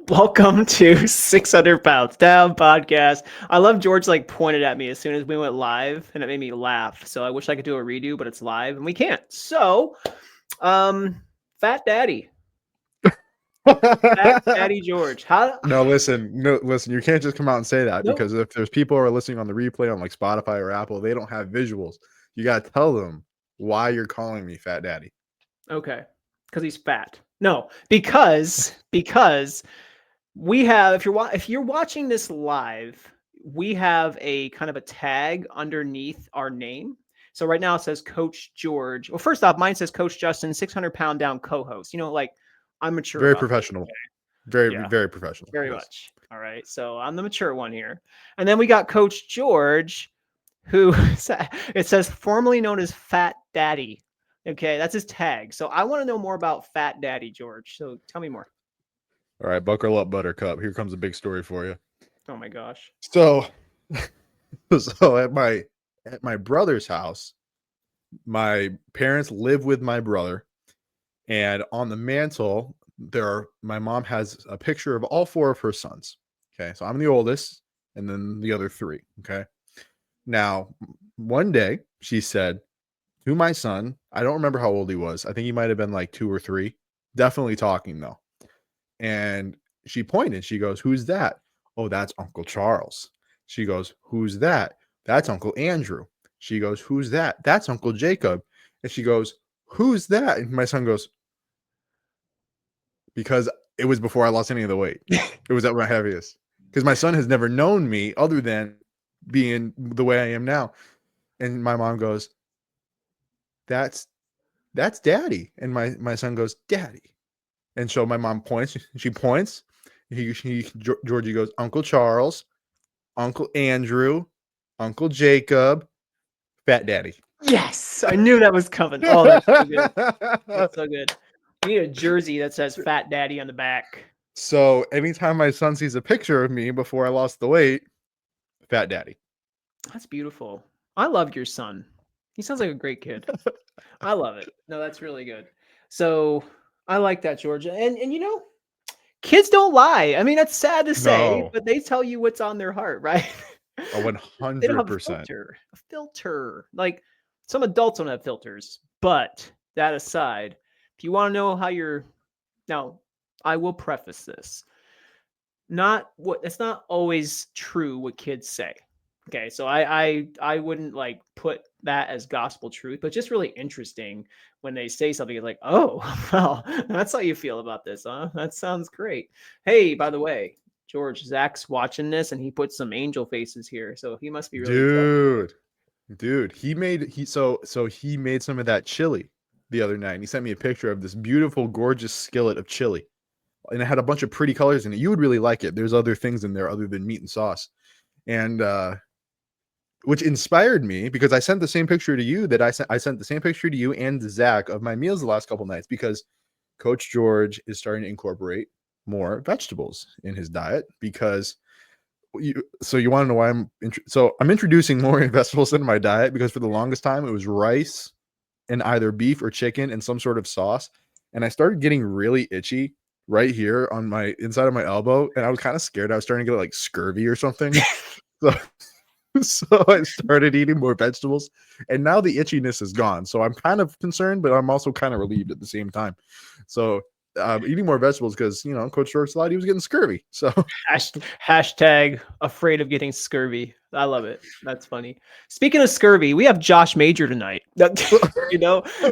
Welcome to 600 Pounds Down podcast. I love George pointed at me as soon as we went live, and it made me laugh. So I wish I could do a redo, but it's live and we can't. So, Fat Daddy, Fat Daddy George. No, listen. You can't just come out and say that No. because if there's people who are listening on the replay on like Spotify or Apple, they don't have visuals. You got to tell them why you're calling me Fat Daddy. Okay, because he's fat. No, because we have, if you're watching this live, we have a kind of a tag underneath our name. So right now it says Coach George. Well, first off, mine says Coach Justin, 600-pound down co-host. I'm mature. Very about professional. This, okay? Yeah, Very professional. very Yes. much. All right. So I'm the mature one here. And then we got Coach George, who it says formerly known as Fat Daddy. Okay, that's his tag. So I want to know more about Fat Daddy George. So tell me more. All right, buckle up, Buttercup. Here comes a big story for you. Oh my gosh. So, at my brother's house, my parents live with my brother, and on the mantle my mom has a picture of all four of her sons. Okay, so I'm the oldest, and then the other three. Okay, now one day she said to my son, I don't remember how old he was. I think he might have been like 2 or 3, definitely talking though. And she pointed, she goes, "Who's that?" "Oh, that's Uncle Charles." She goes, "Who's that?" "That's Uncle Andrew." She goes, "Who's that?" "That's Uncle Jacob." And she goes, "Who's that?" And my son goes, because it was before I lost any of the weight. It was at my heaviest. Because my son has never known me other than being the way I am now. And my mom goes, That's Daddy. And my son goes, "Daddy." And so my mom points. She points. Georgie goes, "Uncle Charles, Uncle Andrew, Uncle Jacob, Fat Daddy." Yes, I knew that was coming. Oh, that's so good. That's so good. We need a jersey that says Fat Daddy on the back. So anytime my son sees a picture of me before I lost the weight, Fat Daddy. That's beautiful. I love your son. He sounds like a great kid. I love it. No, that's really good. So I like that, Georgia. And kids don't lie. I mean, that's sad to say, No. but they tell you what's on their heart, right? A They don't have a 100%. filter. A filter. Like some adults don't have filters. But that aside, if you want to know how you're now, I will preface this. It's not always true what kids say. Okay, so I wouldn't put that as gospel truth, but just really interesting when they say something. It's like, oh, well, that's how you feel about this, huh? That sounds great. Hey, by the way, George, Zach's watching this and he put some angel faces here, so he must be really excited. Dude, he made some of that chili the other night. And he sent me a picture of this beautiful, gorgeous skillet of chili, and it had a bunch of pretty colors in it. You would really like it. There's other things in there other than meat and sauce, and which inspired me because I sent the same picture to you that I sent the same picture to you and Zach of my meals the last couple nights, because Coach George is starting to incorporate more vegetables in his diet. Because you want to know why I'm introducing more vegetables in my diet, because for the longest time it was rice and either beef or chicken and some sort of sauce, and I started getting really itchy right here on my inside of my elbow, and I was kind of scared I was starting to get like scurvy or something. So I started eating more vegetables, and now the itchiness is gone. So I'm kind of concerned, but I'm also kind of relieved at the same time. So eating more vegetables because, Coach George thought he was getting scurvy. So Hashtag afraid of getting scurvy. I love it. That's funny. Speaking of scurvy, we have Josh Major tonight.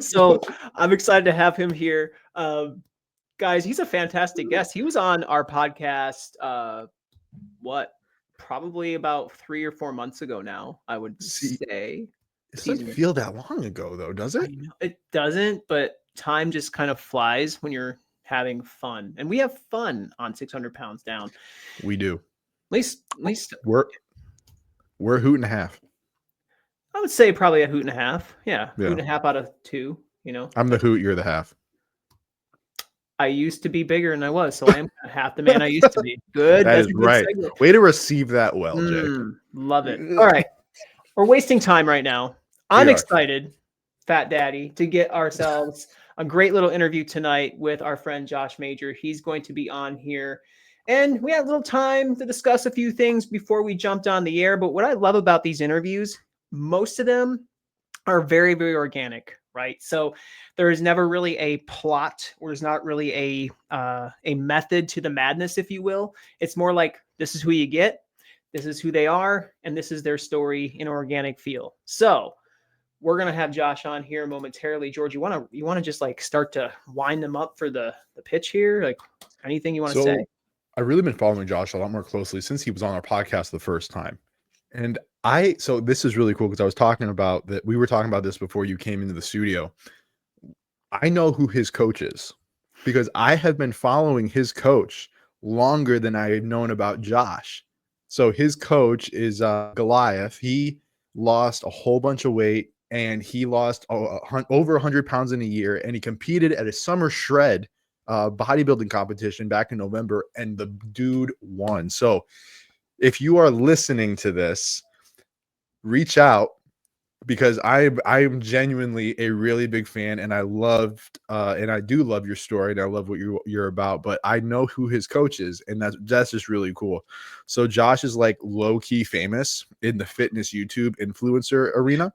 So I'm excited to have him here. Guys, he's a fantastic guest. He was on our podcast. Probably about 3 or 4 months ago now, I would say. It doesn't feel that long ago, though, does it? I know it doesn't, but time just kind of flies when you're having fun. And we have fun on 600 Pounds Down. We do. At least we're a hoot and a half. I would say probably a hoot and a half. Yeah. Hoot and a half out of 2, I'm the hoot, you're the half. I used to be bigger than I was, so I am half the man I used to be. Good. That is right. Segment. Way to receive that well, Jake. Love it. All right. We're wasting time right now. I'm excited, Fat Daddy, to get ourselves a great little interview tonight with our friend Josh Major. He's going to be on here And we had a little time to discuss a few things before we jumped on the air. But what I love about these interviews, most of them are very, very organic, right? So there is never really a plot, or there's not really a method to the madness, if you will. It's more like this is who you get, this is who they are, and this is their story in organic feel. So we're gonna have Josh on here momentarily. George, you wanna just like start to wind them up for the pitch here? Like anything you want to say? So I've really been following Josh a lot more closely since he was on our podcast the first time. And so this is really cool because I was talking about that. We were talking about this before you came into the studio. I know who his coach is because I have been following his coach longer than I had known about Josh. So his coach is Goliath. He lost a whole bunch of weight and he lost over 100 pounds in a year. And he competed at a summer shred bodybuilding competition back in November, and the dude won. So if you are listening to this, reach out because I'm genuinely a really big fan, and I loved and I do love your story, and I love what you're about. But I know who his coach is, and that's just really cool. So Josh is like low key famous in the fitness YouTube influencer arena,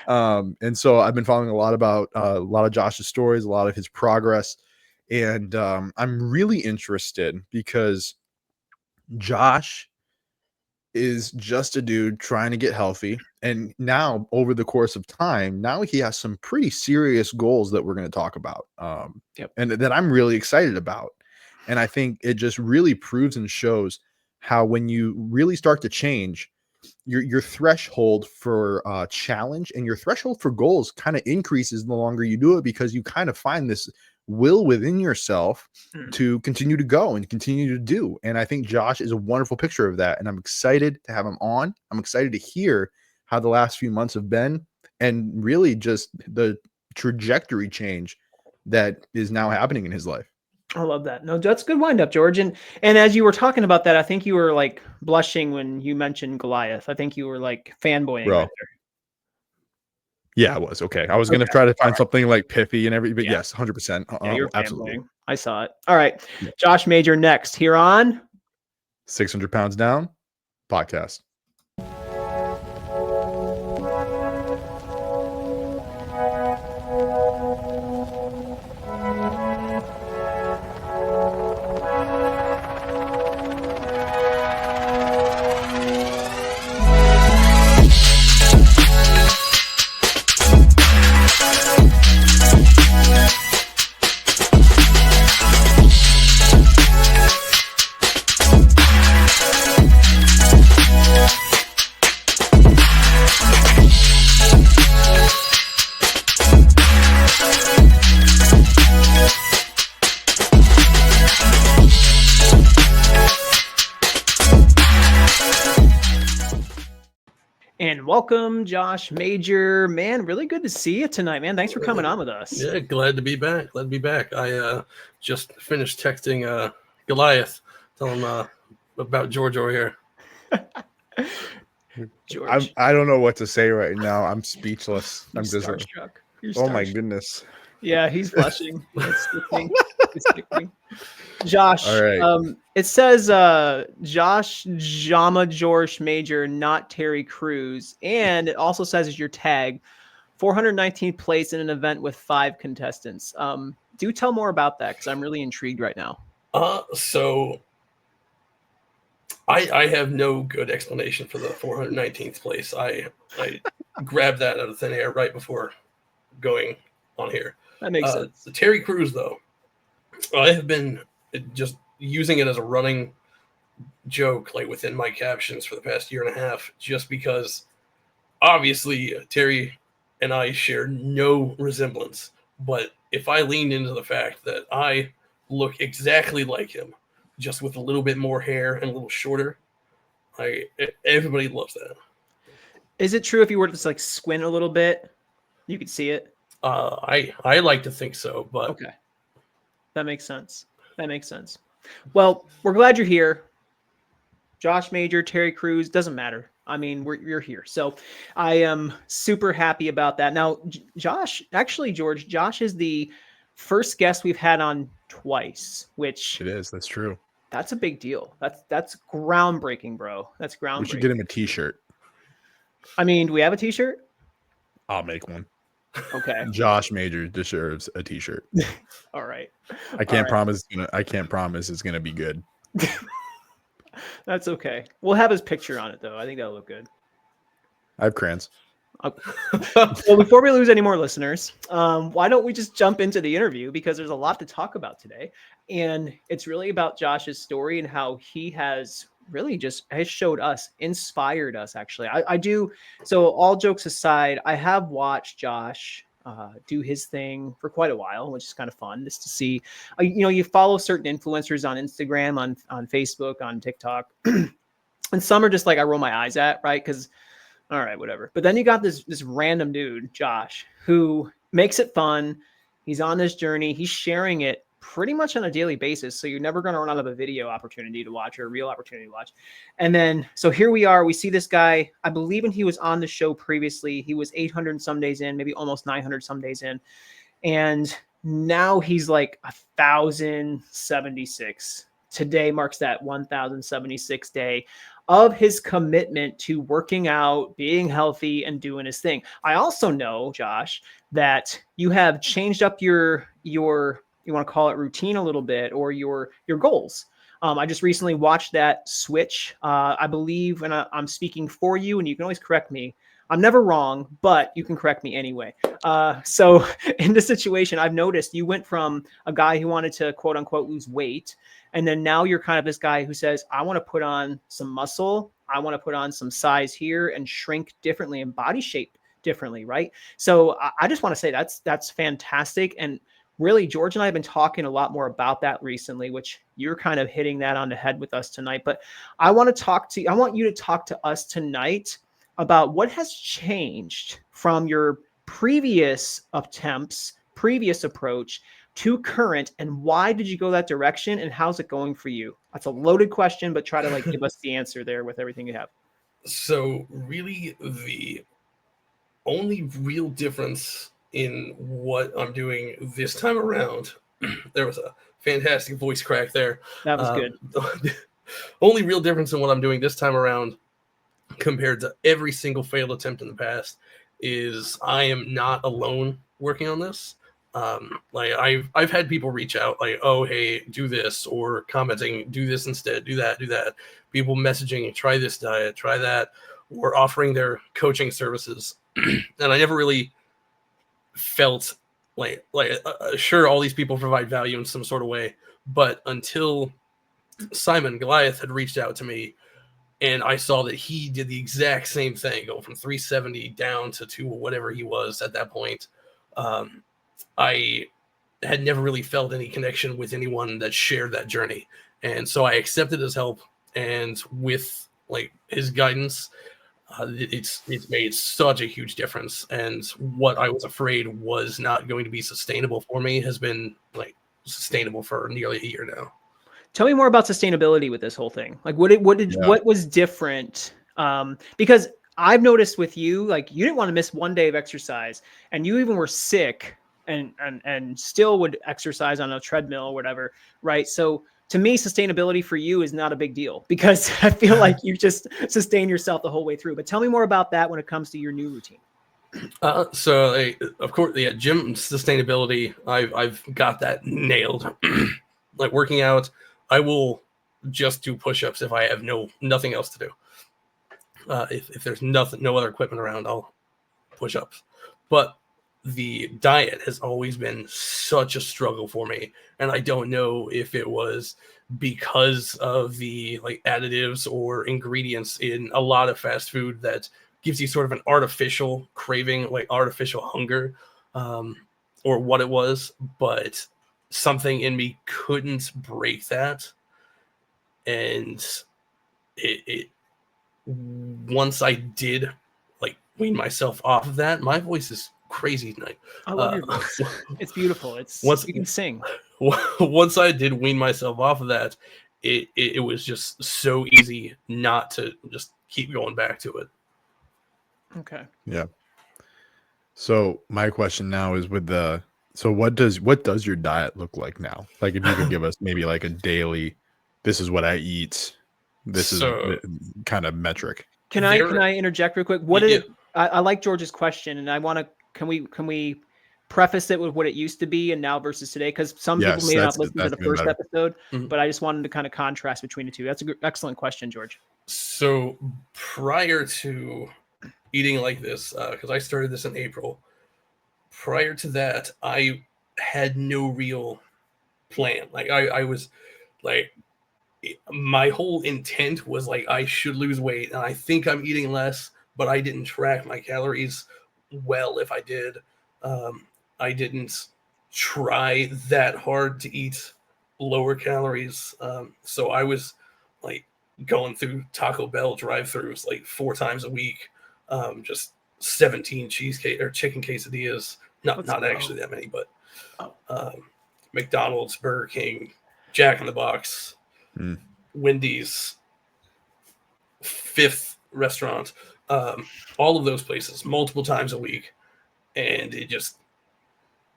and so I've been following a lot of Josh's stories, a lot of his progress, and I'm really interested because Josh is just a dude trying to get healthy. And now over the course of time, now he has some pretty serious goals that we're going to talk about. Yep. And that I'm really excited about. And I think it just really proves and shows how when you really start to change, your threshold for challenge and your threshold for goals kind of increases the longer you do it, because you kind of find this will within yourself to continue to go and continue to do. And I think Josh is a wonderful picture of that. And I'm excited to have him on. I'm excited to hear how the last few months have been and really just the trajectory change that is now happening in his life. I love that. No, that's a good wind up, George. And as you were talking about that, I think you were like blushing when you mentioned Goliath. I think you were like fanboying Bro. right there. Yeah, I was. Okay. I was going to try to find something like pithy and everything, but yes, 100%. Yeah, you're absolutely. fanboying. I saw it. All right. Yeah. Josh Major next here on 600 Pounds Down podcast. And welcome, Josh Major. Man, really good to see you tonight, man. Thanks for coming on with us. Yeah, glad to be back. Glad to be back. I just finished texting Goliath, telling him about George over here. George. I don't know what to say right now. I'm speechless. I'm just starstruck. Oh my goodness. Yeah, he's blushing. It's sickening. Josh, all right. It says Josh Jama George Major, not Terry Crews. And it also says as your tag, 419th place in an event with 5 contestants. Do tell more about that, because I'm really intrigued right now. So I have no good explanation for the 419th place. I grabbed that out of thin air right before going on here. That makes sense. The Terry Crews, though, I have been just using it as a running joke, like within my captions for the past year and a half, just because obviously Terry and I share no resemblance. But if I leaned into the fact that I look exactly like him, just with a little bit more hair and a little shorter, everybody loves that. Is it true if you were to just like squint a little bit, you could see it? I like to think so, but okay, that makes sense. Well, we're glad you're here. Josh Major, Terry Crews, doesn't matter. I mean, you're here, so I am super happy about that. Now, Josh is the first guest we've had on twice, which it is. That's true. That's a big deal. That's groundbreaking, bro. That's groundbreaking. We should get him a T-shirt. I mean, do we have a T-shirt? I'll make one. Okay. Josh Major deserves a T-shirt. All right. I can't promise. I can't promise it's gonna be good. That's okay. We'll have his picture on it though. I think that'll look good. I have crayons. Well, before we lose any more listeners, why don't we just jump into the interview, because there's a lot to talk about today, and it's really about Josh's story and how he has really just has showed us, inspired us. Actually, I do. So all jokes aside, I have watched Josh do his thing for quite a while, which is kind of fun just to see. You follow certain influencers on Instagram, on Facebook, on TikTok, and some are just like I roll my eyes at, right? Because all right, whatever. But then you got this random dude, Josh, who makes it fun. He's on this journey. He's sharing it pretty much on a daily basis. So you're never going to run out of a video opportunity to watch or a real opportunity to watch. And then, so here we are. We see this guy. I believe when he was on the show previously, he was 800 and some days in, maybe almost 900 some days in. And now he's like 1,076. Today marks that 1,076 day of his commitment to working out, being healthy, and doing his thing. I also know, Josh, that you have changed up your you want to call it routine a little bit, or your goals. I just recently watched that switch. I believe, and I'm speaking for you, and you can always correct me. I'm never wrong, but you can correct me anyway. So in this situation, I've noticed you went from a guy who wanted to quote unquote lose weight, and then now you're kind of this guy who says, I want to put on some muscle. I want to put on some size here and shrink differently and body shape differently, right? So I just want to say that's fantastic. And really, George and I have been talking a lot more about that recently, which you're kind of hitting that on the head with us tonight. But I want you to talk to us tonight about what has changed from your previous attempts, previous approach to current, and why did you go that direction, and how's it going for you? That's a loaded question, but try to give us the answer there with everything you have. So really the only real difference in what I'm doing this time around, there was a fantastic voice crack there. That was good. The only real difference in what I'm doing this time around compared to every single failed attempt in the past is I am not alone working on this. I've had people reach out like, oh, hey, do this, or commenting, do this instead, do that. People messaging, try this diet, try that, or offering their coaching services. And I never really felt sure, all these people provide value in some sort of way. But until Simon Goliath had reached out to me, and I saw that he did the exact same thing, go from 370 down to whatever he was at that point. I had never really felt any connection with anyone that shared that journey. And so I accepted his help, and with his guidance, it's made such a huge difference. And what I was afraid was not going to be sustainable for me has been sustainable for nearly a year now. Tell me more about sustainability with this whole thing. What was different? Because I've noticed with you, you didn't want to miss one day of exercise, and you even were sick and still would exercise on a treadmill or whatever, right? So to me, sustainability for you is not a big deal, because I feel like you just sustain yourself the whole way through. But tell me more about that when it comes to your new routine. So of course, gym sustainability, I've got that nailed. Working out, I will just do push-ups if I have nothing else to do. If there's no other equipment around, I'll push ups. But the diet has always been such a struggle for me, and I don't know if it was because of the additives or ingredients in a lot of fast food that gives you sort of an artificial craving, artificial hunger, or what it was. But something in me couldn't break that, and it once I did wean myself off of that, my voice is crazy tonight. I love your voice. It's beautiful. You can sing. Once I did wean myself off of that, it was just so easy not to just keep going back to it. Okay. Yeah. So my question now is what does your diet look like now? If you could give us maybe a daily this is what I eat. This is So- kind of metric. Can I interject real quick? What Yeah. did it, I like George's question, and I want to. Can we preface it with what it used to be and now versus today? Because some people Yes, may not that's listen to the even first better. episode, Mhm. but I just wanted to kind of contrast between the two. That's an excellent question, George. So prior to eating like this, because I started this in April, prior to that, I had no real plan. Like I was like, my whole intent was like I should lose weight, and I think I'm eating less, but I didn't track my calories well. If I did, I didn't try that hard to eat lower calories. So I was like going through Taco Bell drive-throughs like 4 times a week, just 17 cheesecake or chicken quesadillas. Let's Not go. actually that many, but Oh. McDonald's, Burger King, Jack in the Box, Mm. Wendy's, Fifth Restaurant, all of those places multiple times a week, and it just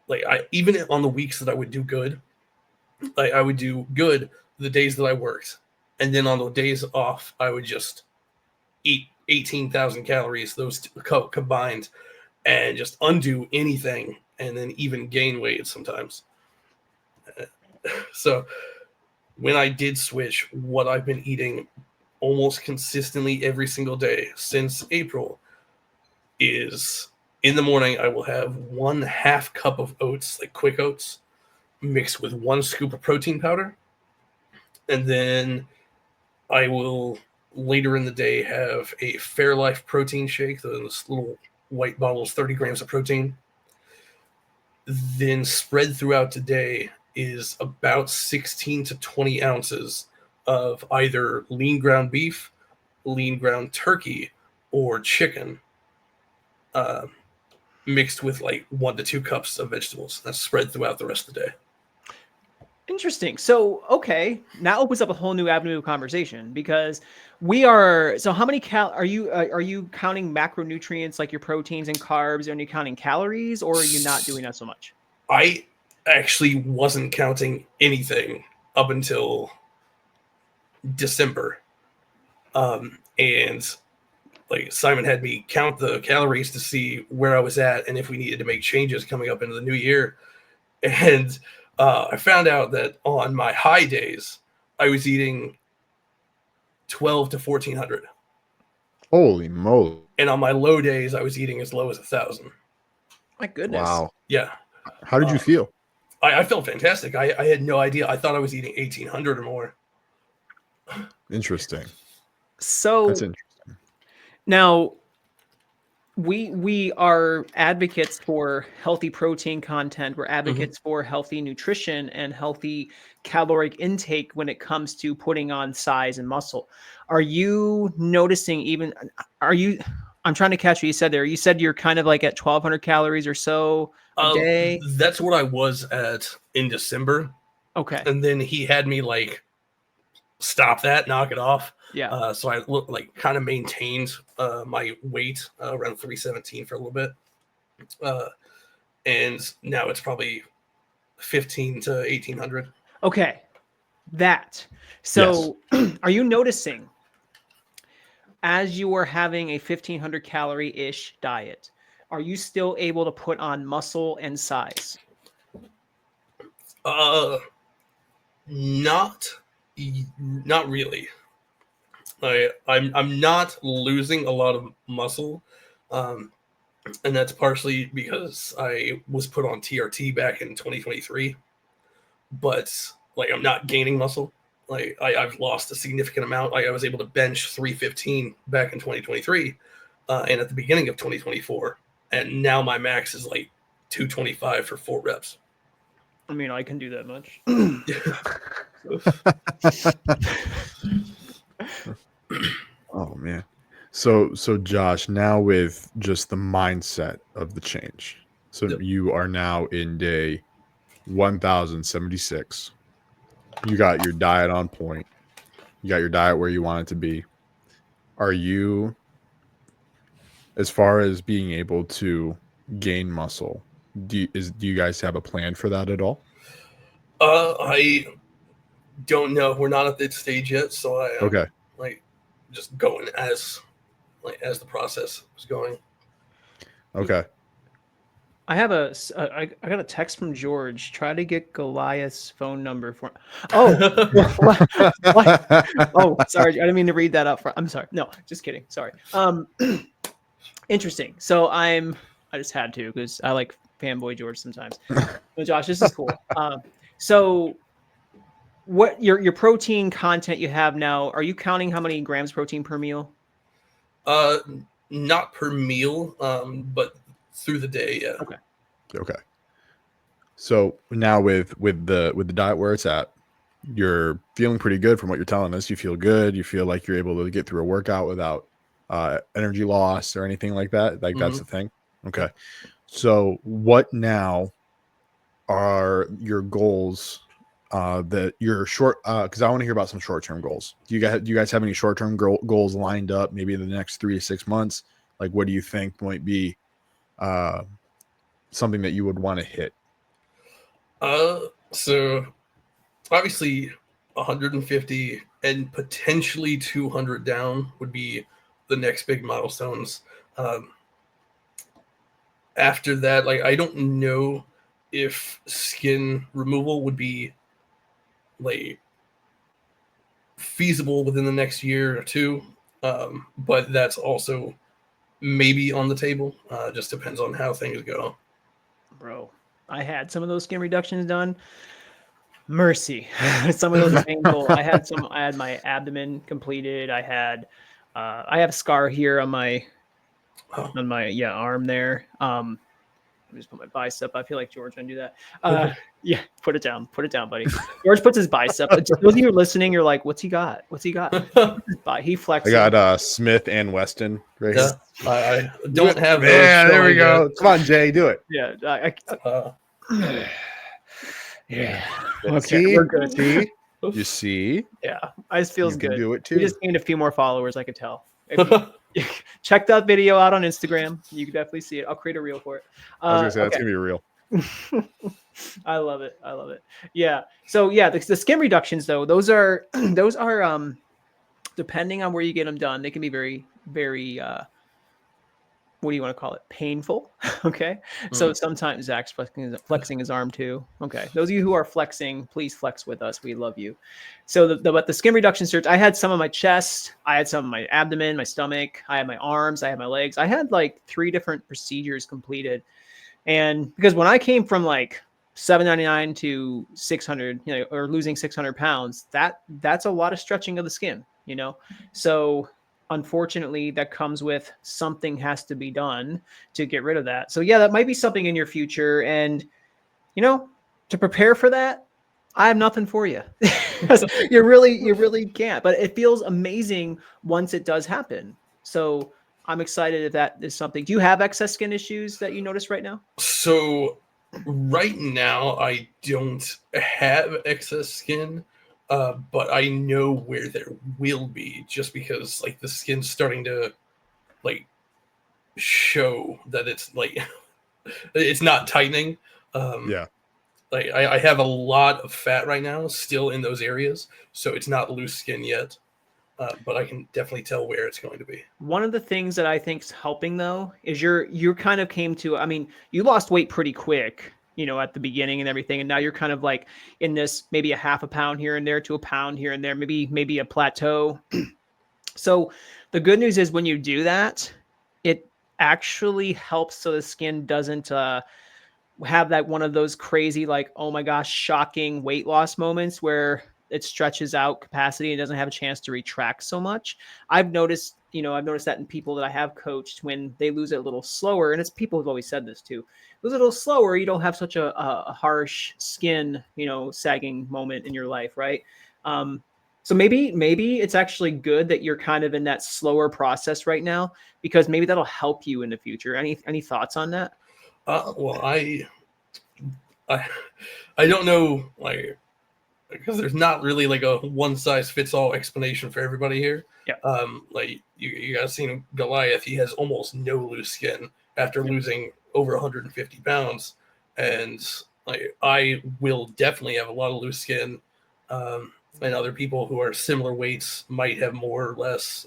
like I even on the weeks that I would do good, like I would do good the days that I worked, and then on the days off I would just eat 18,000 calories those two combined, and just undo anything, and then even gain weight sometimes. So when I did switch, what I've been eating almost consistently every single day since April is in the morning I will have 1/2 cup of oats, like quick oats, mixed with 1 scoop of protein powder. And then I will later in the day have a Fairlife protein shake. This little white bottle is 30 grams of protein. Then spread throughout today is about 16 to 20 ounces of either lean ground beef, lean ground turkey, or chicken, mixed with like 1 to 2 cups of vegetables. That's spread throughout the rest of the day. Interesting. So, okay, now opens up a whole new avenue of conversation because we are. So, how many are you counting macronutrients like your proteins and carbs? Are you counting calories, or are you not doing that so much? I actually wasn't counting anything up until December, and like Simon had me count the calories to see where I was at and if we needed to make changes coming up into the new year. And I found out that on my high days, I was eating 12 to 1400, Holy moly! and on my low days, I was eating as low as 1,000. My goodness. Wow. Yeah, How did you feel? I felt fantastic. I had no idea. I thought I was eating 1,800 or more. Interesting. So That's interesting. now we are advocates for healthy protein content. We're advocates for healthy nutrition and healthy caloric intake when it comes to putting on size and muscle. Are you noticing even I'm trying to catch what you said there. You said you're kind of like at 1,200 calories or so a day. That's what I was at in December. Okay. And then he had me like stop that, knock it off. Yeah. So I look like kind of maintained my weight around 317 for a little bit. And now it's probably 15 to 1,800. Okay. That. So are you noticing as you are having a 1,500 calorie-ish diet, are you still able to put on muscle and size? Not really. I'm not losing a lot of muscle, and that's partially because I was put on TRT back in 2023. But like I'm not gaining muscle. Like I've lost a significant amount. Like I was able to bench 315 back in 2023, and at the beginning of 2024, and now my max is like 225 for 4 reps. I mean, I can do that much. Oh man. So Josh, now with just the mindset of the change. So Yep. you are now in day 1076. You got your diet on point. You got your diet where you want it to be. Are you, as far as being able to gain muscle, do you guys have a plan for that at all? I don't know. We're not at that stage yet, so I Okay. like just going as the process is going. Okay. I have I got a text from George. Try to get Goliath's phone number for. Oh, what? Oh, sorry. I didn't mean to read that up front. I'm sorry. No, just kidding. Sorry. Interesting. So I just had to because I like fanboy George sometimes. No, Josh, this is cool. So what your protein content you have now? Are you counting how many grams protein per meal? Uh, Not per meal, but through the day. Yeah. Okay. Okay. So now with the diet where it's at, you're feeling pretty good from what you're telling us. You feel good. You feel like you're able to get through a workout without energy loss or anything like that. Like that's the thing. Okay. So what now are your goals that you're short because I want to hear about some short-term goals. Do you guys have any short-term goals lined up maybe in the next 3 to 6 months? Like what do you think might be something that you would want to hit? So obviously 150 and potentially 200 down would be the next big milestones. After that, like I don't know if skin removal would be like feasible within the next year or two, but that's also maybe on the table. Just depends on how things go. Bro, I had some of those skin reductions done. Mercy. Some of those are painful. I had my abdomen completed. I have a scar here on my Oh. arm there. Let me just put my bicep. I feel like George gonna do that. Yeah, put it down, buddy. George puts his bicep. Just those of you listening, you're like, what's he got? He I flexes. got Smith and Weston right Yeah, here. I don't have those. Yeah, there we showing go. yet. Come on, Jay, do it. Yeah, yeah. Okay, See? we're good. See? You see? Yeah, it feels You good. can do it We too. just gained a few more followers. I could tell. If you check that video out on Instagram, you can definitely see it. I'll create a reel for it. I was gonna say that's Okay. gonna be real. I love it. Yeah. So yeah, the skin reductions though, those are depending on where you get them done, they can be very, very what do you want to call it? Painful. Okay. So sometimes Zach's flexing his arm too. Okay. Those of you who are flexing, please flex with us. We love you. So but the skin reduction search, I had some of my chest, I had some of my abdomen, my stomach, I had my arms, I had my legs. I had like 3 different procedures completed. And because when I came from like 799 to 600, or losing 600 pounds, that's a lot of stretching of the skin, So unfortunately, that comes with something has to be done to get rid of that. So yeah, that might be something in your future. And to prepare for that, I have nothing for you. you really can't. But it feels amazing once it does happen. So I'm excited if that is something. Do you have excess skin issues that you notice right now? So right now, I don't have excess skin, but I know where there will be, just because like the skin's starting to like show that it's like it's not tightening. Yeah. Like I have a lot of fat right now still in those areas, so it's not loose skin yet. But I can definitely tell where it's going to be. One of the things that I think is helping though is you kind of came to, I mean, you lost weight pretty quick, at the beginning and everything. And now you're kind of like in this, maybe a half a pound here and there to a pound here and there, maybe a plateau. So the good news is when you do that, it actually helps so the skin doesn't have that one of those crazy, like, oh my gosh, shocking weight loss moments where it stretches out capacity and doesn't have a chance to retract so much. I've noticed that in people that I have coached when they lose it a little slower, and it's people who've always said this too, lose it a little slower, you don't have such a harsh skin, sagging moment in your life, right? So maybe it's actually good that you're kind of in that slower process right now, because maybe that'll help you in the future. Any thoughts on that? Well, I don't know, like, because there's not really like a one size fits all explanation for everybody here. Yeah. Like you guys seen Goliath, he has almost no loose skin after losing over 150 pounds, and like I will definitely have a lot of loose skin. and other people who are similar weights might have more or less.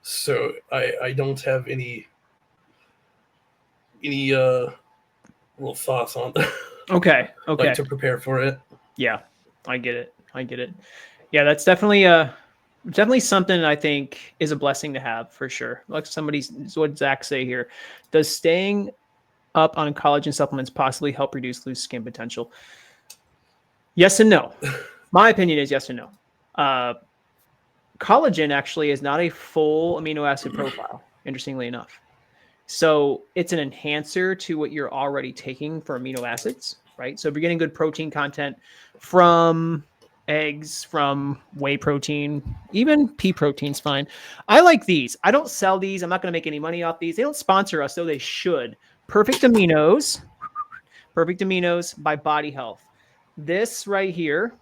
So I don't have any real thoughts on Okay. like to prepare for it. Yeah, I get it. Yeah, that's definitely something I think is a blessing to have for sure. Like what Zach say here. Does staying up on collagen supplements possibly help reduce loose skin potential? Yes and no. My opinion is yes and no. Collagen actually is not a full amino acid profile, interestingly enough. So it's an enhancer to what you're already taking for amino acids, right? So if you're getting good protein content from eggs, from whey protein, even pea protein's fine. I like these. I don't sell these. I'm not going to make any money off these. They don't sponsor us, though they should. Perfect Aminos by Body Health. This right here,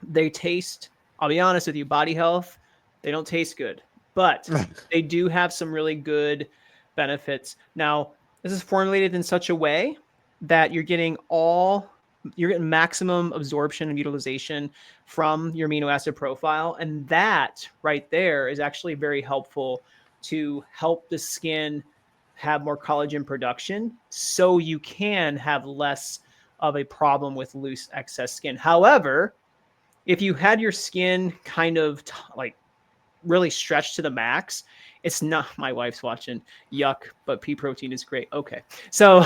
they taste, I'll be honest with you, Body Health, they don't taste good, but they do have some really good benefits. Now, this is formulated in such a way that you're getting maximum absorption and utilization from your amino acid profile. And that right there is actually very helpful to help the skin have more collagen production so you can have less of a problem with loose excess skin. However, if you had your skin kind of like really stretched to the max, it's not. My wife's watching. Yuck, but pea protein is great. Okay, so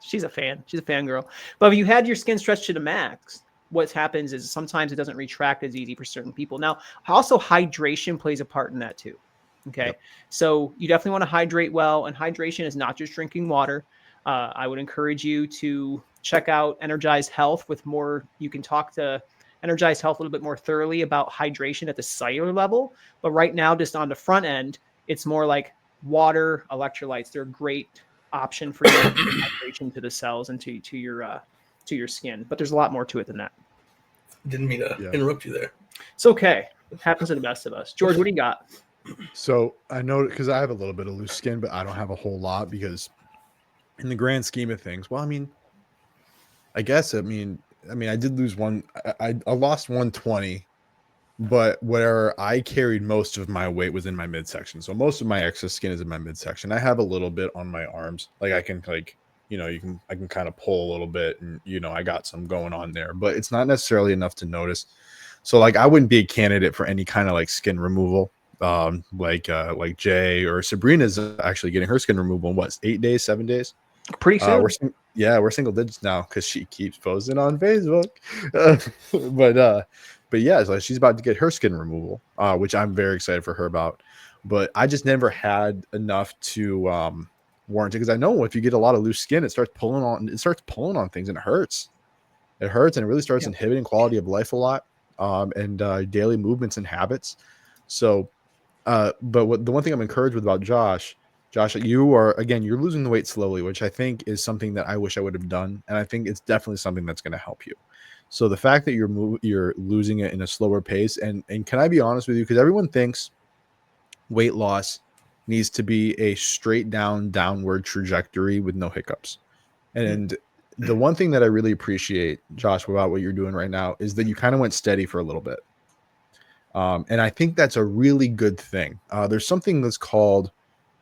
she's a fan. She's a fangirl. But if you had your skin stretched to the max, what happens is sometimes it doesn't retract as easy for certain people. Now, also hydration plays a part in that too. Okay, Yep. So you definitely want to hydrate well, and hydration is not just drinking water. I would encourage you to check out Energized Health with more. You can talk to Energized Health a little bit more thoroughly about hydration at the cellular level. But right now, just on the front end, it's more like water, electrolytes. They're a great option for your hydration to the cells and to your skin. But there's a lot more to it than that. Didn't mean to interrupt you there. It's okay. It happens to the best of us. George, what do you got? So I know because I have a little bit of loose skin, but I don't have a whole lot because in the grand scheme of things, well, I mean, I guess, I did lose I lost 120, but where I carried most of my weight was in my midsection. So most of my excess skin is in my midsection. I have a little bit on my arms. Like I can I can kind of pull a little bit and, I got some going on there, but it's not necessarily enough to notice. So like, I wouldn't be a candidate for any kind of like skin removal. Like Jay or Sabrina's actually getting her skin removal in what, 8 days, 7 days? Pretty soon. We're single digits now because she keeps posting on Facebook. But yeah, so she's about to get her skin removal, which I'm very excited for her about. But I just never had enough to warrant it because I know if you get a lot of loose skin, it starts pulling on things and it hurts. It hurts and it really starts inhibiting quality of life a lot, and daily movements and habits. So, but the one thing I'm encouraged with about Josh, you're losing the weight slowly, which I think is something that I wish I would have done. And I think it's definitely something that's going to help you. So the fact that you're losing it in a slower pace, and can I be honest with you? Because everyone thinks weight loss needs to be a straight downward trajectory with no hiccups. And the one thing that I really appreciate, Josh, about what you're doing right now is that you kind of went steady for a little bit. And I think that's a really good thing. There's something that's called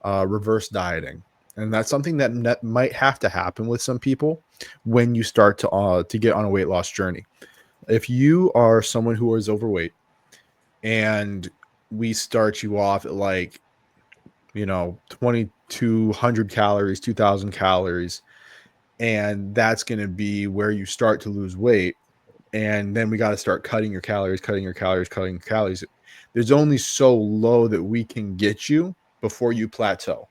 reverse dieting, and that's something that might have to happen with some people when you start to get on a weight loss journey. If you are someone who is overweight and we start you off at 2,200 calories, 2,000 calories, and that's going to be where you start to lose weight, and then we got to start cutting your calories. There's only so low that we can get you before you plateau.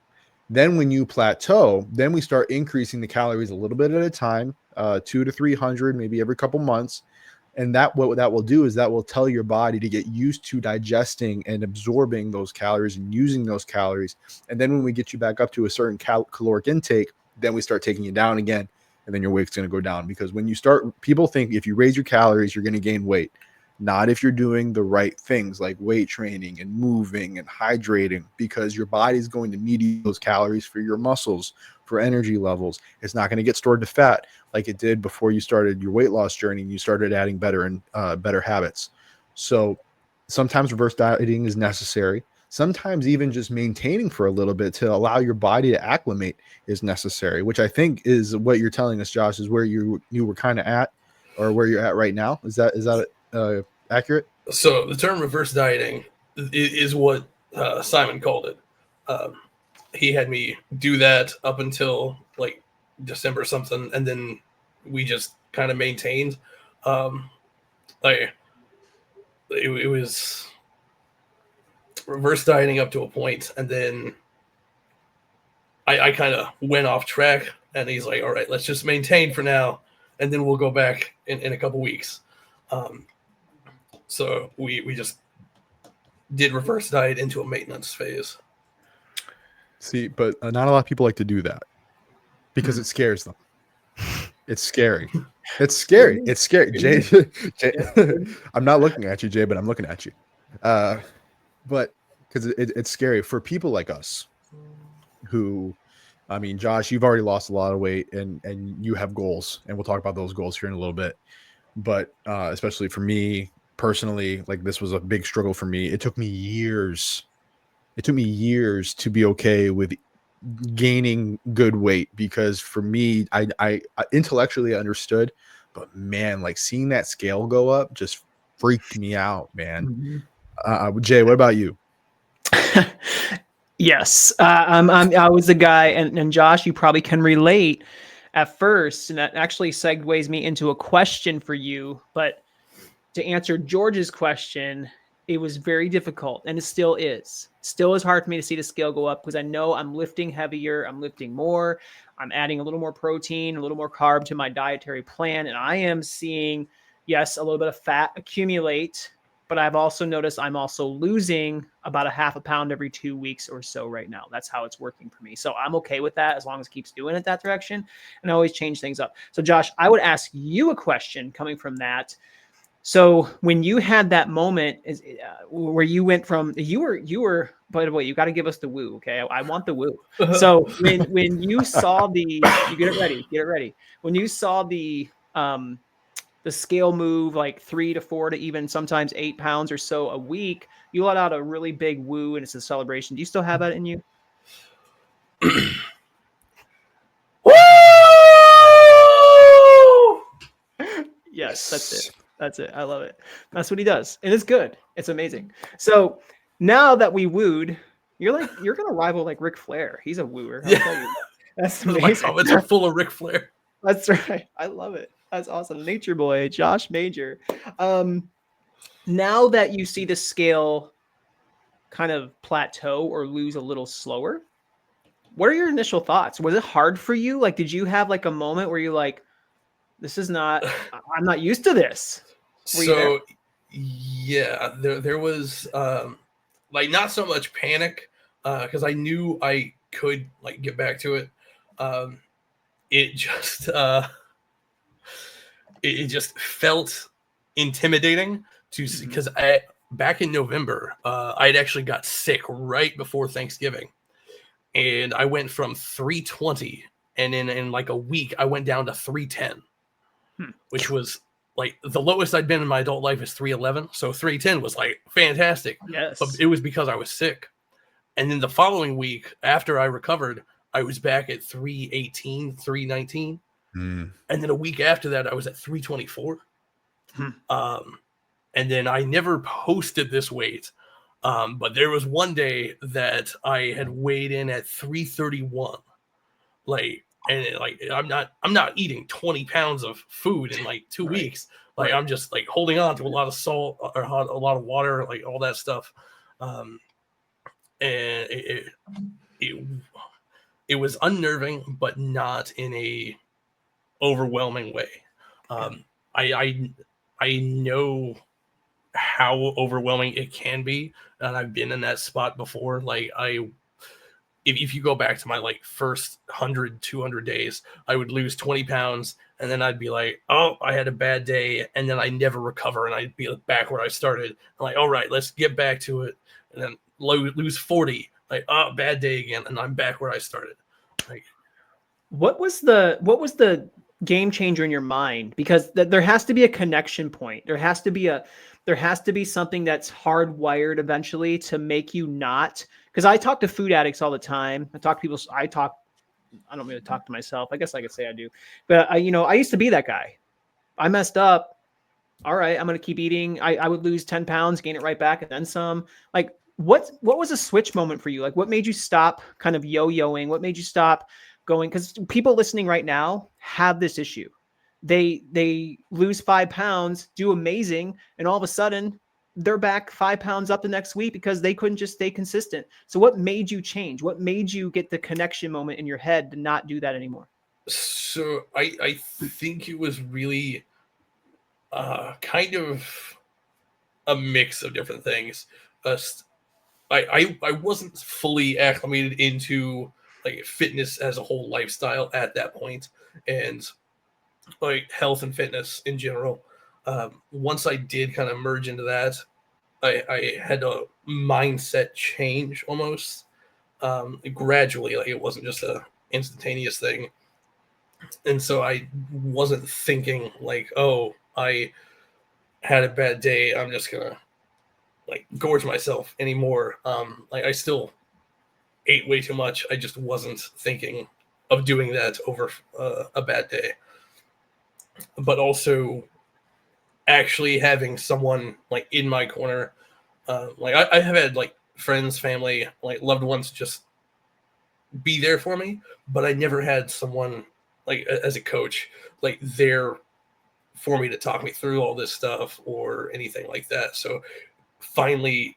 Then when you plateau, then we start increasing the calories a little bit at a time, 200 to 300, maybe every couple months. And what that will do is that will tell your body to get used to digesting and absorbing those calories and using those calories. And then when we get you back up to a certain caloric intake, then we start taking you down again. And then your weight's going to go down, because when you start, people think if you raise your calories, you're going to gain weight. Not if you're doing the right things like weight training and moving and hydrating, because your body's going to need those calories for your muscles, for energy levels. It's not going to get stored to fat like it did before you started your weight loss journey and you started adding better habits. So sometimes reverse dieting is necessary. Sometimes even just maintaining for a little bit to allow your body to acclimate is necessary, which I think is what you're telling us, Josh, is where you were kind of at, or where you're at right now. Is that accurate? So the term reverse dieting is what Simon called it. He had me do that up until like December something, and then we just kind of maintained. Like it was reverse dieting up to a point, and then I kind of went off track, and he's like, all right, let's just maintain for now, and then we'll go back in a couple weeks. So we just did reverse diet into a maintenance phase. See, but not a lot of people like to do that because it scares them. It's scary. It's scary. It's scary. Jay, I'm not looking at you, Jay, but I'm looking at you. But because it's scary for people like us who, I mean, Josh, you've already lost a lot of weight and you have goals, and we'll talk about those goals here in a little bit. But especially for me personally, like this was a big struggle for me. It took me years. It took me years to be okay with gaining good weight, because for me, I intellectually understood, but man, like seeing that scale go up just freaked me out, man. Jay, what about you? Yes, I was the guy, and Josh, you probably can relate at first, and that actually segues me into a question for you. But to answer George's question, it was very difficult, and it still is. Still is hard for me to see the scale go up because I know I'm lifting heavier, I'm lifting more, I'm adding a little more protein, a little more carb to my dietary plan, and I am seeing, yes, a little bit of fat accumulate. But I've also noticed I'm also losing about a half a pound every 2 weeks or so right now. That's how it's working for me. So I'm okay with that as long as it keeps doing it that direction. And I always change things up. So Josh, I would ask you a question coming from that. So when you had that moment where you went from, you were, by the way, you got to give us the woo. Okay. I want the woo. So when you saw you get it ready. When you saw the scale move like 3 to 4 to even sometimes 8 pounds or so a week, you let out a really big woo and it's a celebration. Do you still have that in you? Woo! Yes, that's it. That's it. I love it. That's what he does. And it's good. It's amazing. So now that we wooed, you're going to rival like Ric Flair. He's a wooer. I'll tell you. That's amazing. My comments are full of Ric Flair. That's right. I love it. That's awesome. Nature boy, Josh Major. Now that you see the scale kind of plateau or lose a little slower, what are your initial thoughts? Was it hard for you? Like, did you have like a moment where you're like, I'm not used to this? So yeah, there was like not so much panic because I knew I could like get back to it. It just it just felt intimidating to see, because back in November I had actually got sick right before Thanksgiving, and I went from 320, and in like a week I went down to 310, which was like the lowest I'd been in my adult life is 311. So 310 was like fantastic. Yes. But it was because I was sick. And then the following week after I recovered, I was back at 318, 319. And then a week after that, I was at 324. And then I never posted this weight. But there was one day that I had weighed in at 331. I'm not eating 20 pounds of food in like 2 weeks. Like I'm just like holding on to a lot of salt or a lot of water, like all that stuff. And it was unnerving, but not in a overwhelming way. I know how overwhelming it can be, and I've been in that spot before. Like if you go back to my like first 100, 200 days, I would lose 20 pounds and then I'd be like, oh, I had a bad day. And then I never recover. And I'd be back where I started. I'm like, all right, let's get back to it. And then lose 40, like, oh, bad day again. And I'm back where I started. Like, What was the game changer in your mind? Because there has to be a connection point. There has to be something that's hardwired eventually to make you not. Because I talk to food addicts all the time. I talk to people. I don't really talk to myself. I guess I could say I do, but I used to be that guy. I messed up. All right, I'm gonna keep eating. I would lose 10 pounds, gain it right back, and then some. Like, what was a switch moment for you? Like, what made you stop kind of yo-yoing? What made you stop going? Because people listening right now have this issue. They lose 5 pounds, do amazing, and all of a sudden they're back 5 pounds up the next week because they couldn't just stay consistent. So what made you change? What made you get the connection moment in your head to not do that anymore? So I think it was really kind of a mix of different things. Uh, I wasn't fully acclimated into like fitness as a whole lifestyle at that point, and like health and fitness in general. Once I did kind of merge into that, I had a mindset change almost gradually. Like it wasn't just a instantaneous thing, and so I wasn't thinking like, oh, I had a bad day. I'm just gonna like gorge myself anymore. Like I still ate way too much. I just wasn't thinking of doing that over a bad day. But also actually having someone like in my corner, like I have had like friends, family, like loved ones just be there for me, but I never had someone like as a coach like there for me to talk me through all this stuff or anything like that. So finally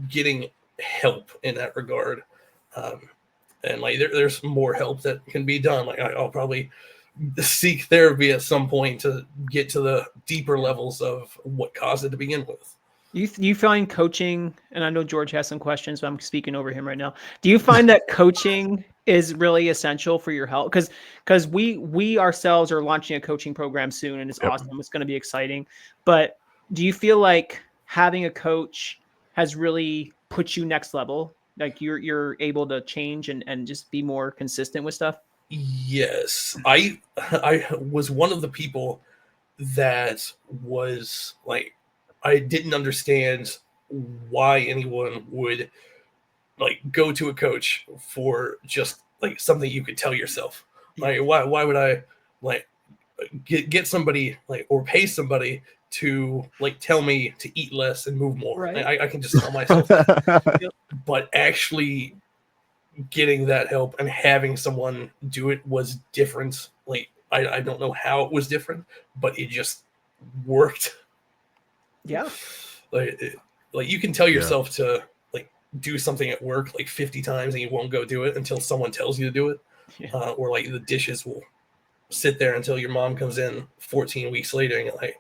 getting help in that regard. Um, and like there's more help that can be done. Like I'll probably seek therapy at some point to get to the deeper levels of what caused it to begin with. You find coaching, and I know George has some questions, but I'm speaking over him right now. Do you find that coaching is really essential for your health? Because we ourselves are launching a coaching program soon, and it's Yep. awesome. It's going to be exciting. But do you feel like having a coach has really put you next level? Like you're able to change and just be more consistent with stuff? Yes, I was one of the people that was like I didn't understand why anyone would like go to a coach for just like something you could tell yourself. Like why would I like get somebody like or pay somebody to like tell me to eat less and move more? Right. I can just tell myself that. But actually getting that help and having someone do it was different. Like I don't know how it was different, but it just worked. Yeah. Like like you can tell Yeah. yourself to like do something at work like 50 times and you won't go do it until someone tells you to do it. Yeah. Or like the dishes will sit there until your mom comes in 14 weeks later and you're like,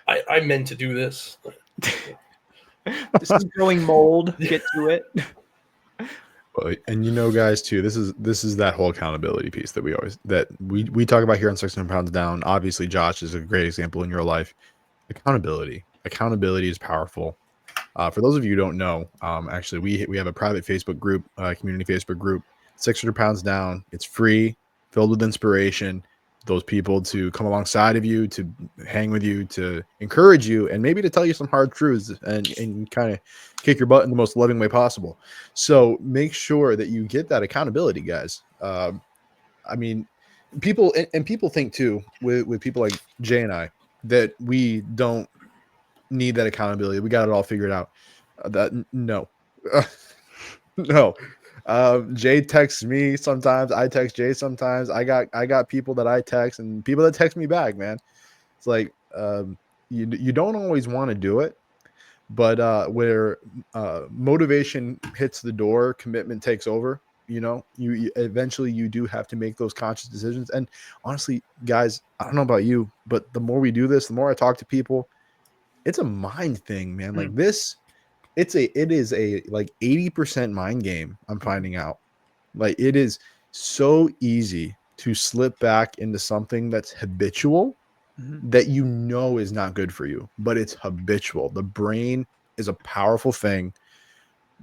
I meant to do this. This is growing mold. Get to it. And guys, too, this is that whole accountability piece that we talk about here on 600 Pounds Down. Obviously, Josh is a great example in your life. Accountability is powerful. For those of you who don't know, actually, we have a private Facebook group, community Facebook group, 600 Pounds Down. It's free, filled with inspiration. Those people to come alongside of you, to hang with you, to encourage you, and maybe to tell you some hard truths and kind of kick your butt in the most loving way possible. So make sure that you get that accountability, guys. I mean, people think too with people like Jay and I that we don't need that accountability. We got it all figured out. No, no. Jay texts me sometimes. I text Jay sometimes. I got people that I text and people that text me back. Man, it's like you don't always want to do it, but where motivation hits the door, commitment takes over. You eventually you do have to make those conscious decisions. And honestly, guys, I don't know about you, but the more we do this, the more I talk to people, it's a mind thing, man. Like this, it is a like 80% mind game. I'm finding out. Like it is so easy to slip back into something that's habitual that is not good for you, but it's habitual. The brain is a powerful thing.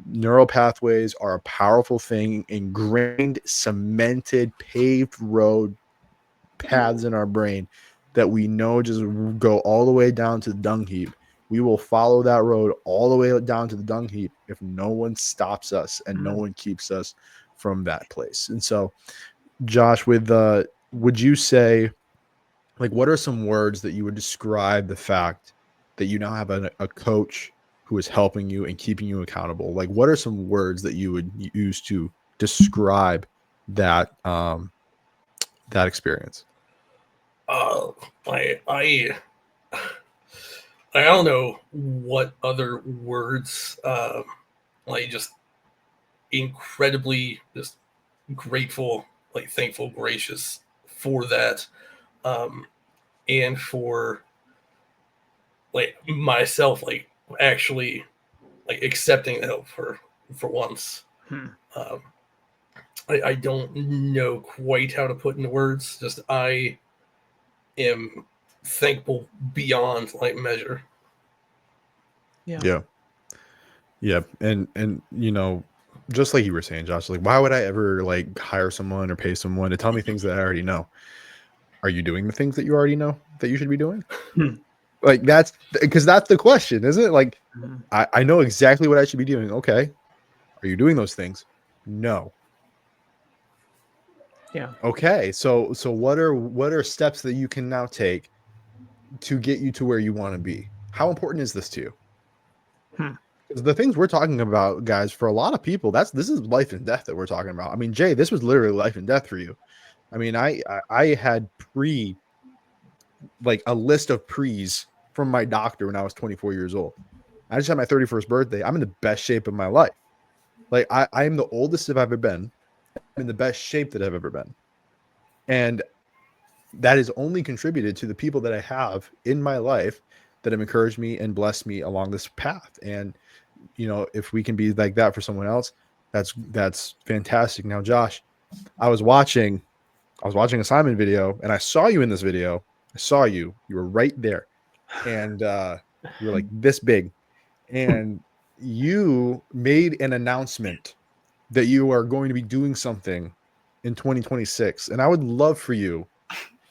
neural pathways are a powerful thing, ingrained, cemented, paved road paths in our brain that we know just go all the way down to the dung heap. We will follow that road all the way down to the dung heap if no one stops us and no one keeps us from that place. And so, Josh, would you say, like, what are some words that you would describe the fact that you now have a coach who is helping you and keeping you accountable? Like, what are some words that you would use to describe that that experience? I don't know what other words. Like just incredibly just grateful, like thankful, gracious for that, and for like myself, like actually like accepting the help for once. Um, I don't know quite how to put into words. Just I am thankful beyond like measure. Yeah. And you know, just like you were saying, Josh, like, why would I ever like hire someone or pay someone to tell me things that I already know? Are you doing the things that you already know that you should be doing? Like, that's because that's the question, isn't it? Like, I know exactly what I should be doing. Okay. Are you doing those things? No. Yeah. Okay. So what are steps that you can now take to get you to where you want to be? How important is this to you? Because the things we're talking about, guys, for a lot of people, this is life and death that we're talking about. I mean, Jay, this was literally life and death for you. I mean, I had like a list of pre's from my doctor when I was 24 years old. I just had my 31st birthday. I'm in the best shape of my life. Like, I am the oldest I've ever been. I'm in the best shape that I've ever been. And that has only contributed to the people that I have in my life that have encouraged me and blessed me along this path. And, you know, if we can be like that for someone else, that's fantastic. Now, Josh, I was watching a Simon video and I saw you in this video. I saw you. You were right there. And you were like this big. And you made an announcement that you are going to be doing something in 2026. And I would love for you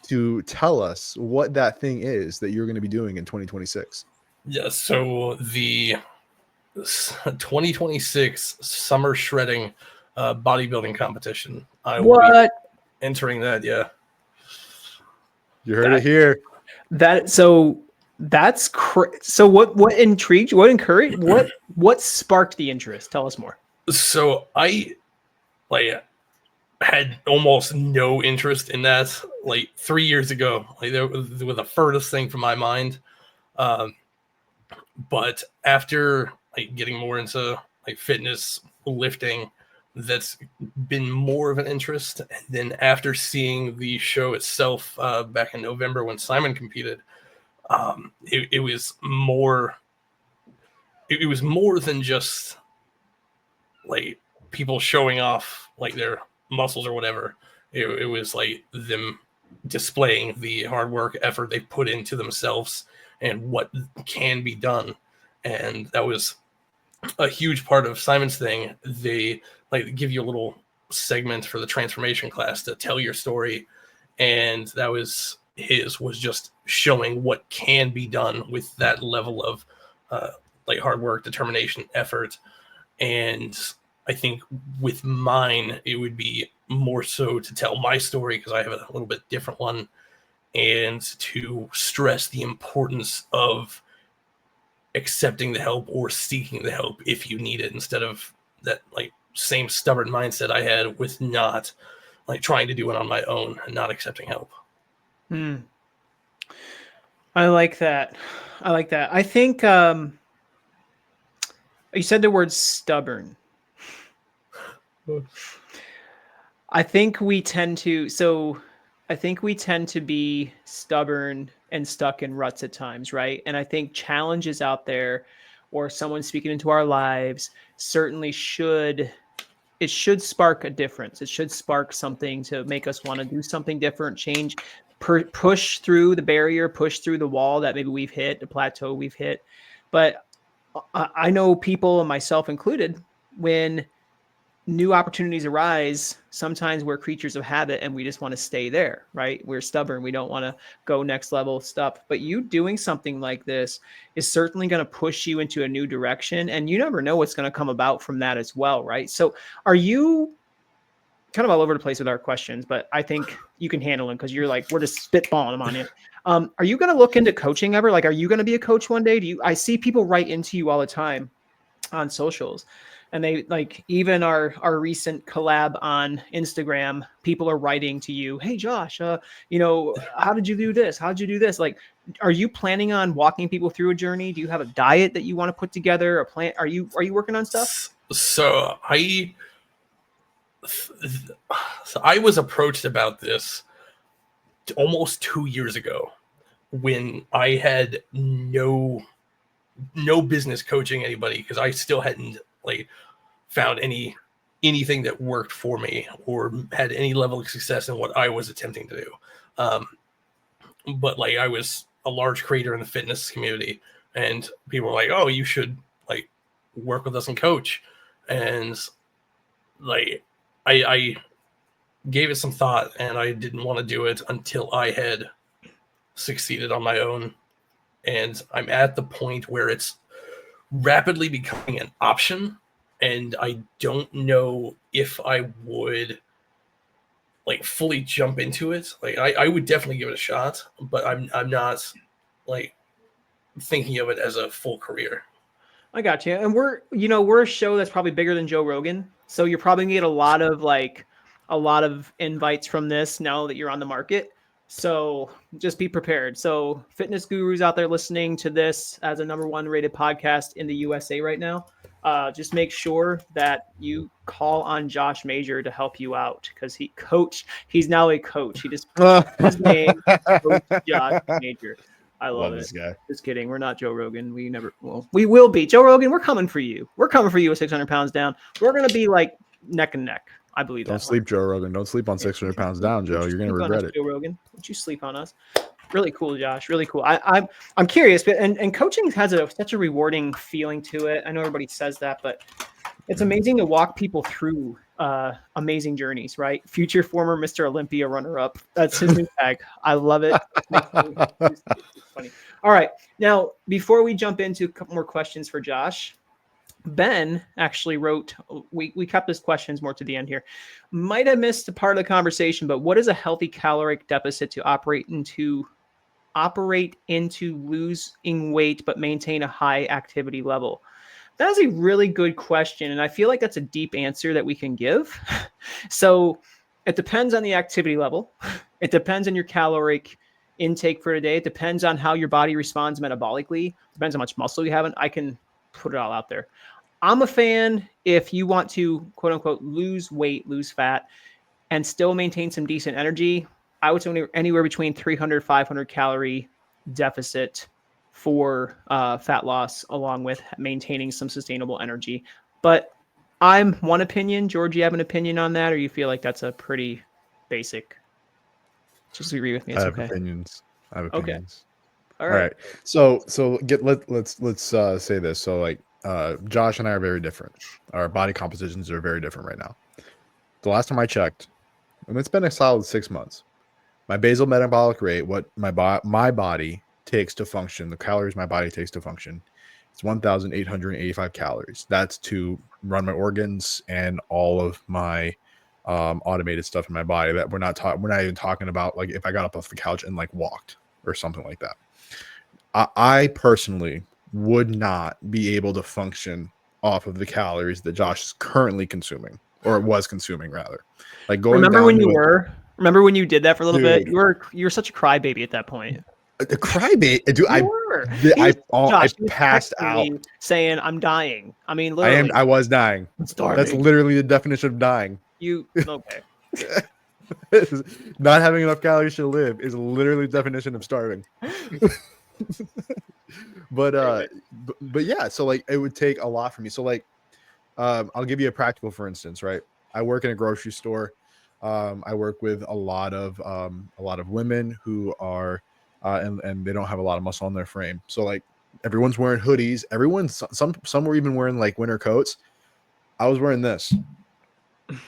to tell us what that thing is that you're going to be doing in 2026. Yeah, so the 2026 summer shredding bodybuilding competition. I will be entering that. Yeah, you heard it here. So what intrigued you? What encouraged? What sparked the interest? Tell us more. So I like had almost no interest in that like 3 years ago. Like they were the furthest thing from my mind. But after like getting more into like fitness, lifting, that's been more of an interest. And then after seeing the show itself back in November when Simon competed, it was more. It was more than just like people showing off like their muscles or whatever. It was like them displaying the hard work, effort they put into themselves and what can be done. And that was a huge part of Simon's thing. They like give you a little segment for the transformation class to tell your story. And that was just showing what can be done with that level of like hard work, determination, effort. And I think with mine, it would be more so to tell my story because I have a little bit different one, and to stress the importance of accepting the help or seeking the help if you need it, instead of that like same stubborn mindset I had with not like trying to do it on my own and not accepting help. I like that. I think you said the word stubborn. I think we tend to be stubborn and stuck in ruts at times, right? And I think challenges out there or someone speaking into our lives certainly should spark a difference. It should spark something to make us want to do something different, change, push through the barrier, push through the wall that maybe we've hit, the plateau we've hit. But I know people, and myself included, when new opportunities arise, sometimes we're creatures of habit and we just want to stay there, right? We're stubborn. We don't want to go next level stuff. But you doing something like this is certainly going to push you into a new direction. And you never know what's going to come about from that as well, right? So are you kind of all over the place with our questions, but I think you can handle them because you're like, we're just spitballing them on you. Are you going to look into coaching ever? Like, are you going to be a coach one day? I see people write into you all the time on socials, and they like, even our recent collab on Instagram, people are writing to you, hey Josh, how did you do this, how did you do this? Like, are you planning on walking people through a journey? Do you have a diet that you want to put together, a plan? Are you working on stuff? So I was approached about this almost 2 years ago when I had no business coaching anybody, because I still hadn't like found anything that worked for me or had any level of success in what I was attempting to do. But like, I was a large creator in the fitness community, and people were like, oh, you should like work with us and coach. And like, I gave it some thought, and I didn't want to do it until I had succeeded on my own. And I'm at the point where it's rapidly becoming an option, and I don't know if I would like fully jump into it. Like, I would definitely give it a shot, but I'm not like thinking of it as a full career. I got you. And we're a show that's probably bigger than Joe Rogan. So you're probably gonna get a lot of invites from this now that you're on the market. So just be prepared. So fitness gurus out there listening to this as a #1 rated podcast in the USA right now, just make sure that you call on Josh Major to help you out, because he's now a coach. He just his name, Coach Josh Major. I love it. This guy. Just kidding. We're not Joe Rogan. We will be. Joe Rogan, we're coming for you. We're coming for you with 600 pounds down. We're going to be like neck and neck. I believe that. Don't sleep, Joe Rogan. Don't sleep on 600 pounds down, Joe. You're going to regret it. Joe Rogan, don't you sleep on us. Really cool, Josh. Really cool. I'm curious, but and coaching has such a rewarding feeling to it. I know everybody says that, but it's amazing to walk people through amazing journeys, right? Future former Mr. Olympia runner-up. That's his new tag. I love it. It's funny. All right. Now, before we jump into a couple more questions for Josh, Ben actually wrote, we kept his questions more to the end here. Might have missed a part of the conversation, but what is a healthy caloric deficit to operate into losing weight but maintain a high activity level? That is a really good question, and I feel like that's a deep answer that we can give. So it depends on the activity level. It depends on your caloric intake for today. It depends on how your body responds metabolically. It depends how much muscle you have. I can put it all out there. I'm a fan if you want to, quote unquote, lose weight, lose fat, and still maintain some decent energy. I would say anywhere between 300, 500 calorie deficit for fat loss, along with maintaining some sustainable energy. But I'm one opinion. George, you have an opinion on that, or you feel like that's a pretty basic? Just agree with me. It's okay. I have opinions. All right. So let's say this. So like Josh and I are very different. Our body compositions are very different right now. The last time I checked, and it's been a solid 6 months, my basal metabolic rate, what my body takes to function, the calories my body takes to function, it's 1,885 calories. That's to run my organs and all of my automated stuff in my body. That we're not even talking about like if I got up off the couch and like walked or something like that. I personally would not be able to function off of the calories that Josh is currently consuming, or was consuming rather. Like going. Remember when you did that for a little bit? You were such a crybaby at that point. A crybaby, dude. I passed out saying I'm dying. I mean, literally, I was dying. That's literally the definition of dying. Okay. Not having enough calories to live is literally the definition of starving. but yeah, so like it would take a lot for me. So like I'll give you a practical for instance, right? I work in a grocery store. I work with a lot of women who are and they don't have a lot of muscle on their frame. So like everyone's wearing hoodies, some were even wearing like winter coats. I was wearing this, and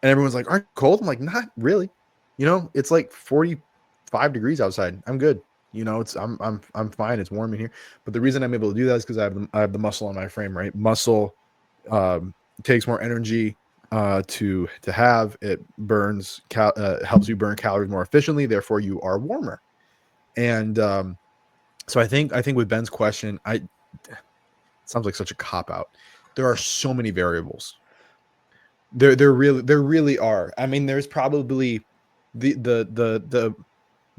everyone's like, "Aren't you cold?" I'm like, "Not really. You know, it's like 45 degrees outside. I'm good. You know, I'm fine. It's warm in here." But the reason I'm able to do that is because I have the muscle on my frame, right? Muscle takes more energy to have. It helps you burn calories more efficiently. Therefore, you are warmer. And so I think with Ben's question, it sounds like such a cop out. There are so many variables. There really are. I mean, there's probably the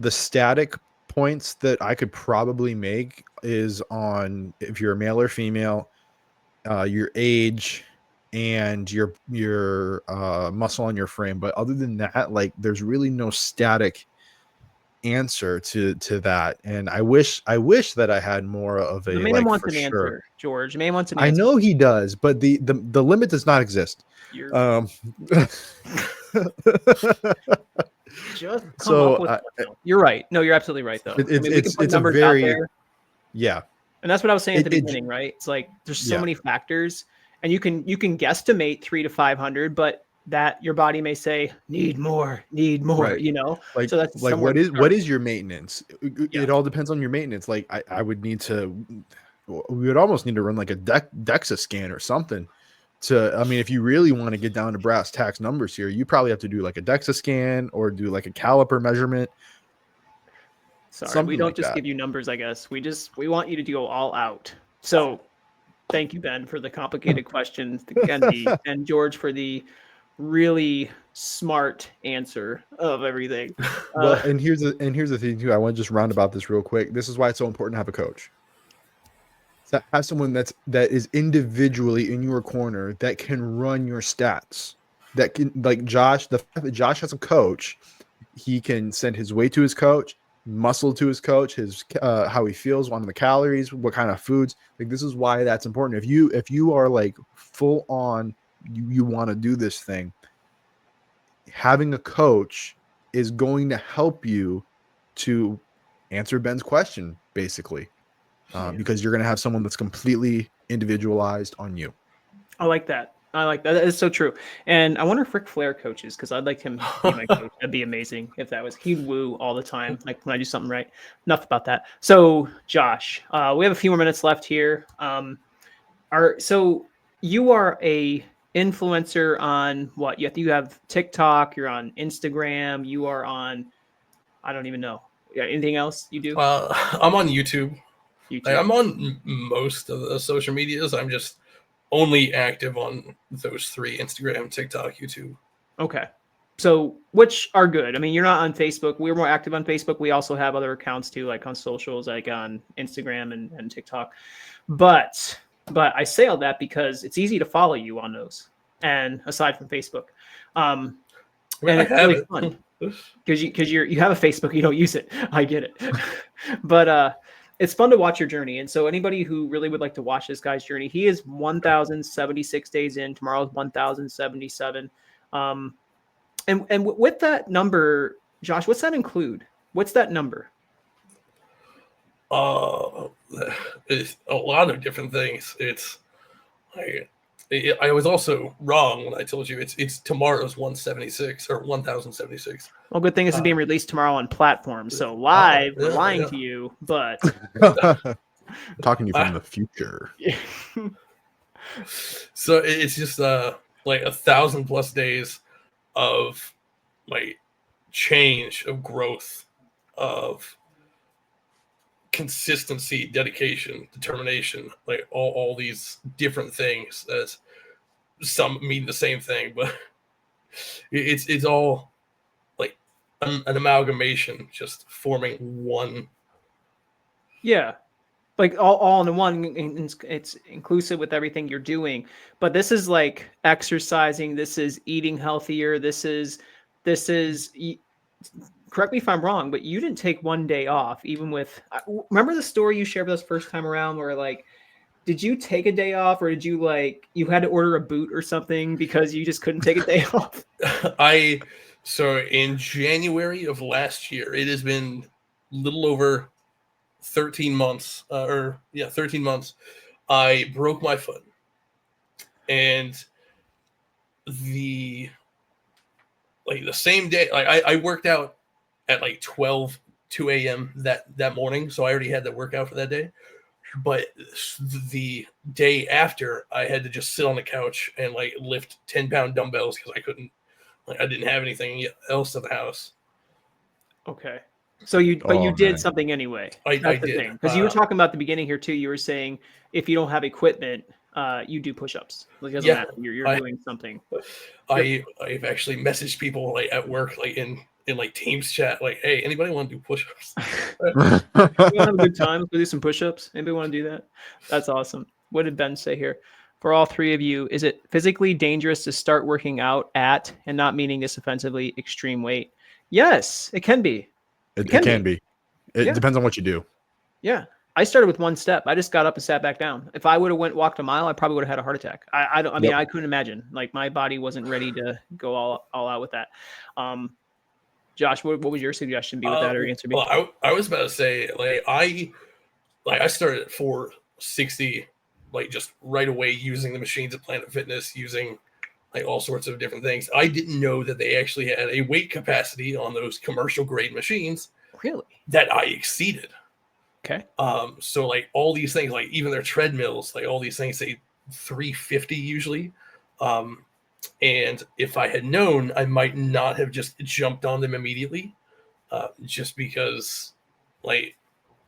static points that I could probably make is on if you're a male or female, your age, and your muscle on your frame. But other than that, like, there's really no static answer to that. And I wish that I had more of The a, man like, wants for an sure. answer, George. The man wants an I answer. know he does, but the limit does not exist. You're Um, just come up so with one, though. You're right. No, you're absolutely right, though. I mean, we can put it's a numbers out very, there, yeah, and that's what I was saying at the it beginning, right? It's like there's so yeah, many factors, and you can guesstimate 300 to 500, but that your body may say need more, right. you know. Like So that's like somewhere what to is start. your maintenance? Yeah. It all depends on your maintenance. Like I would need to, we would almost need to run like a DEXA scan or something. I mean, if you really want to get down to brass tacks numbers here, you probably have to do like a DEXA scan or do like a caliper meashment, Sorry, we something don't like just that. give you numbers, I guess. We want you to go all out. So thank you, Ben, for the complicated questions, and George for the really smart answer of everything. Well, and here's the thing too. I want to just round about this real quick. This is why it's so important to have a coach. So have someone that is individually in your corner that can run your stats. That can, like Josh. The fact that Josh has a coach, he can send his weight to his coach, muscle to his coach, his how he feels on the calories, what kind of foods. Like, this is why that's important. If you are like full on, you want to do this thing, having a coach is going to help you to answer Ben's question, basically, because you're going to have someone that's completely individualized on you. I like that. I like that. That is so true. And I wonder if Ric Flair coaches, because I'd like him to be my coach. That'd be amazing if that was. He'd woo all the time, like when I do something right. Enough about that. So, Josh, we have a few more minutes left here. So you are a influencer on what? You have TikTok. You're on Instagram. You are on. I don't even know. Yeah, anything else you do? I'm on YouTube. YouTube. I'm on most of the social medias. I'm just only active on those three: Instagram, TikTok, YouTube. Okay. So which are good? I mean, you're not on Facebook. We're more active on Facebook. We also have other accounts too, like on socials, like on Instagram and TikTok. But I say all that because it's easy to follow you on those. And aside from Facebook. And it's really fun. Because you have a Facebook, you don't use it. I get it. But it's fun to watch your journey. And so anybody who really would like to watch this guy's journey, he is 1,076 days in. Tomorrow's 1,077. And with that number, Josh, what's that include? What's that number? It's a lot of different things. I was also wrong when I told you it's tomorrow's 176 or 1076. Well, good thing this is being released tomorrow on platforms. So live, we're lying to you, but Talking to you from the future. So it's just like 1,000+ days of like change, of growth, of consistency, dedication, determination, like all these different things that some mean the same thing, but it's all like an amalgamation, just forming one. yeah, like all in one. It's inclusive with everything you're doing. But this is like exercising. This is eating healthier. This is. Correct me if I'm wrong, but you didn't take one day off, even with. Remember the story you shared with us first time around, where like, did you take a day off, or did you like you had to order a boot or something because you just couldn't take a day off? So in January of last year, it has been a little over 13 months, 13 months. I broke my foot, and the same day, like I worked out at like 2 a.m. that morning, so I already had that workout for that day. But the day after, I had to just sit on the couch and like lift 10-pound dumbbells because I couldn't, like, I didn't have anything else in the house. Okay. So you Oh, did man. something anyway. I That's the did. thing. Because you were talking about the beginning here too. You were saying if you don't have equipment, you do push-ups. Like, it doesn't Yeah, matter. You're I- doing something. I've actually messaged people like at work, like in like Teams chat, like, hey, anybody want to do push-ups? You want to have a good time? Let's do some push-ups. Anybody want to do that? That's awesome. What did Ben say here? For all three of you, is it physically dangerous to start working out at, and not meaning this offensively, extreme weight? Yes, it can be. It can can be. be. It Yeah. depends on what you do. Yeah. I started with one step. I just got up and sat back down. If I would have walked a mile, I probably would have had a heart attack. I don't. I mean, Yep. I couldn't imagine. Like, my body wasn't ready to go all out with that. Josh, what would your suggestion be with that, or answer me? Well, I was about to say, like, I started at 460, like, just right away, using the machines at Planet Fitness, using like all sorts of different things. I didn't know that they actually had a weight capacity on those commercial grade machines Really? that I exceeded. Okay. So like all these things, like even their treadmills, like all these things say 350 usually. And if I had known, I might not have just jumped on them immediately, just because, like,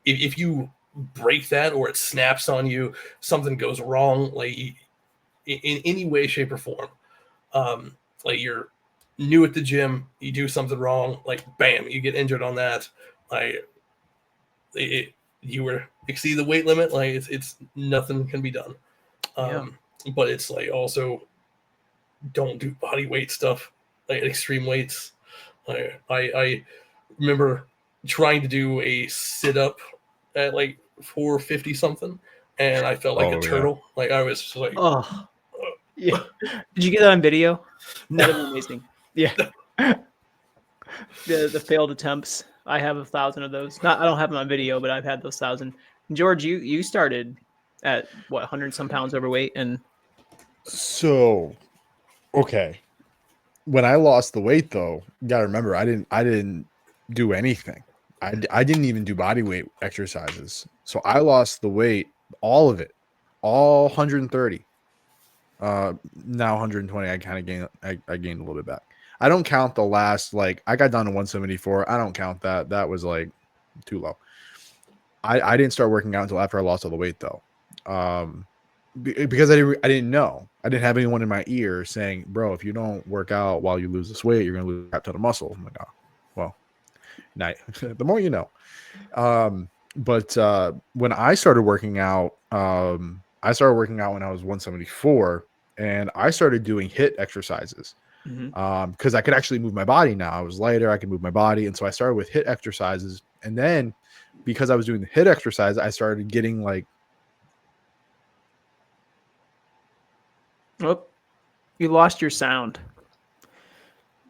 if you break that or it snaps on you, something goes wrong, like in any way, shape, or form. Like, you're new at the gym, you do something wrong, like bam, you get injured on that. Like, you were exceed the weight limit, like it's nothing can be done. But it's like, also, don't do body weight stuff, like extreme weights. I remember trying to do a sit up at like 450 something, and I felt like a turtle. Like, I was just like, oh, yeah. Did you get that on video? That'd be amazing. Yeah. The failed attempts. I have 1,000 of those. I don't have them on video, but I've had those 1,000. George, you started at what, 100 some pounds overweight, and So, okay. When I lost the weight, though, you gotta remember, I didn't do anything. I didn't even do body weight exercises. So I lost the weight, all of it, all 130. Now 120. I kind of gained. I gained a little bit back. I don't count the last, like, I got down to 174. I don't count that. That was like too low. I didn't start working out until after I lost all the weight, though. Because I didn't know. I didn't have anyone in my ear saying, bro, if you don't work out while you lose this weight, you're gonna lose a ton of muscle. I'm like, oh, well, the more you know. But when I started working out, I started working out when I was 174, and I started doing HIIT exercises. Because I could actually move my body now. I was lighter, I could move my body. And so I started with HIIT exercises. And then because I was doing the HIIT exercise, I started getting like, oh, you lost your sound.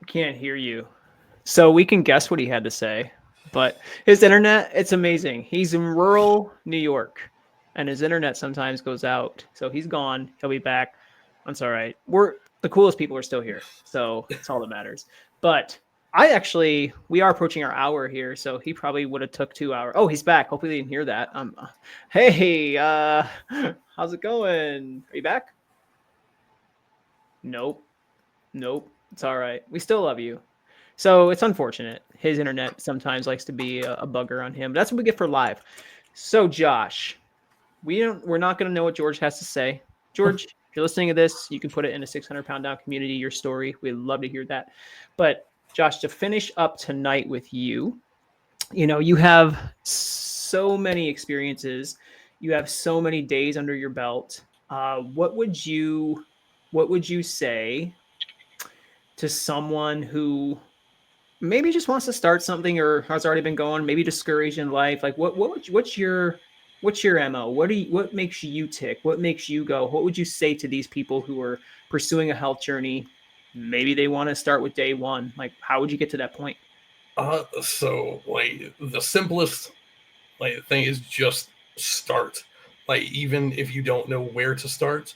Can't hear you. So we can guess what he had to say, but his internet, it's amazing. He's in rural New York, and his internet sometimes goes out. So he's gone. He'll be back. That's all right. We're the coolest people are still here, so it's all that matters. But we are approaching our hour here, so he probably would have took 2 hours. Oh, he's back. Hopefully they didn't hear that. Hey, how's it going? Are you back? Nope. It's all right. We still love you. So it's unfortunate. His internet sometimes likes to be a bugger on him. But that's what we get for live. So Josh, we're not going to know what George has to say. George, if you're listening to this, you can put it in a 600-pound down community, your story. We'd love to hear that. But Josh, to finish up tonight with you, you have so many experiences. You have so many days under your belt. What would you say to someone who maybe just wants to start something or has already been going, maybe discouraged in life? Like, what's your MO? What makes you tick? What makes you go? What would you say to these people who are pursuing a health journey? Maybe they want to start with day one. Like, how would you get to that point? So, like, the simplest, like, thing is just start. Like, even if you don't know where to start,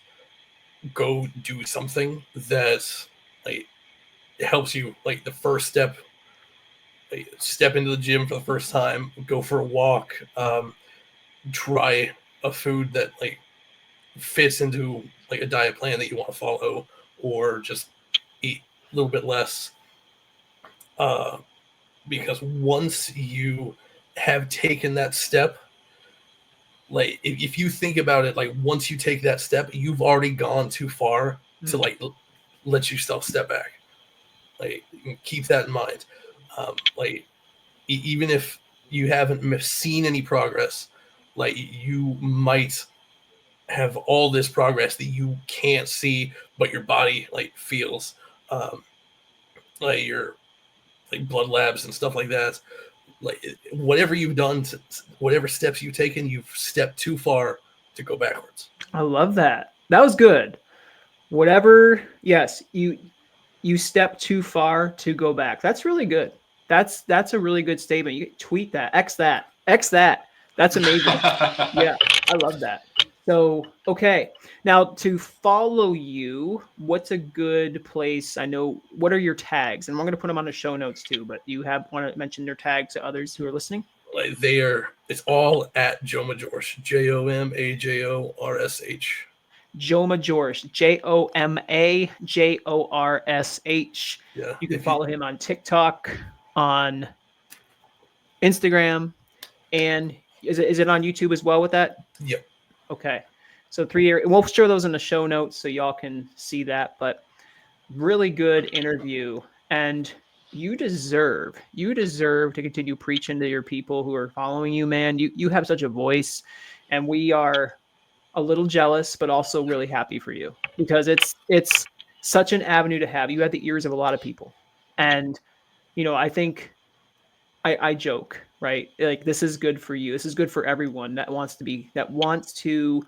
go do something that like helps you. Like the first step, like, step into the gym for the first time, go for a walk, try a food that like fits into like a diet plan that you want to follow, or just eat a little bit less. Uh, because once you have taken that step, like if you think about it, like once you take that step, you've already gone too far to like let yourself step back. Like keep that in mind. Like even if you haven't seen any progress, like you might have all this progress that you can't see, but your body like feels, um, like your like blood labs and stuff like that. Like whatever you've done, whatever steps you've taken, you've stepped too far to go backwards. I love that. That was good. Whatever, yes, you step too far to go back. That's really good. That's a really good statement. You tweet that, X that. That's amazing. Yeah, I love that. So, okay. Now to follow you, what's a good place? I know what are your tags? And I'm going to put them on the show notes too, but you have want to mention their tags to others who are listening? Like it's all at Jomajorsh, JOMAJORSH. Jomajorsh, JOMAJORSH. Yeah, You can follow him on TikTok, on Instagram, and is it on YouTube as well with that? Yep. Okay. So we'll share those in the show notes so y'all can see that. But really good interview. And you deserve to continue preaching to your people who are following you, man. You have such a voice, and we are a little jealous, but also really happy for you because it's such an avenue to have. You have the ears of a lot of people. And I think I joke, right? Like this is good for you. This is good for everyone that wants to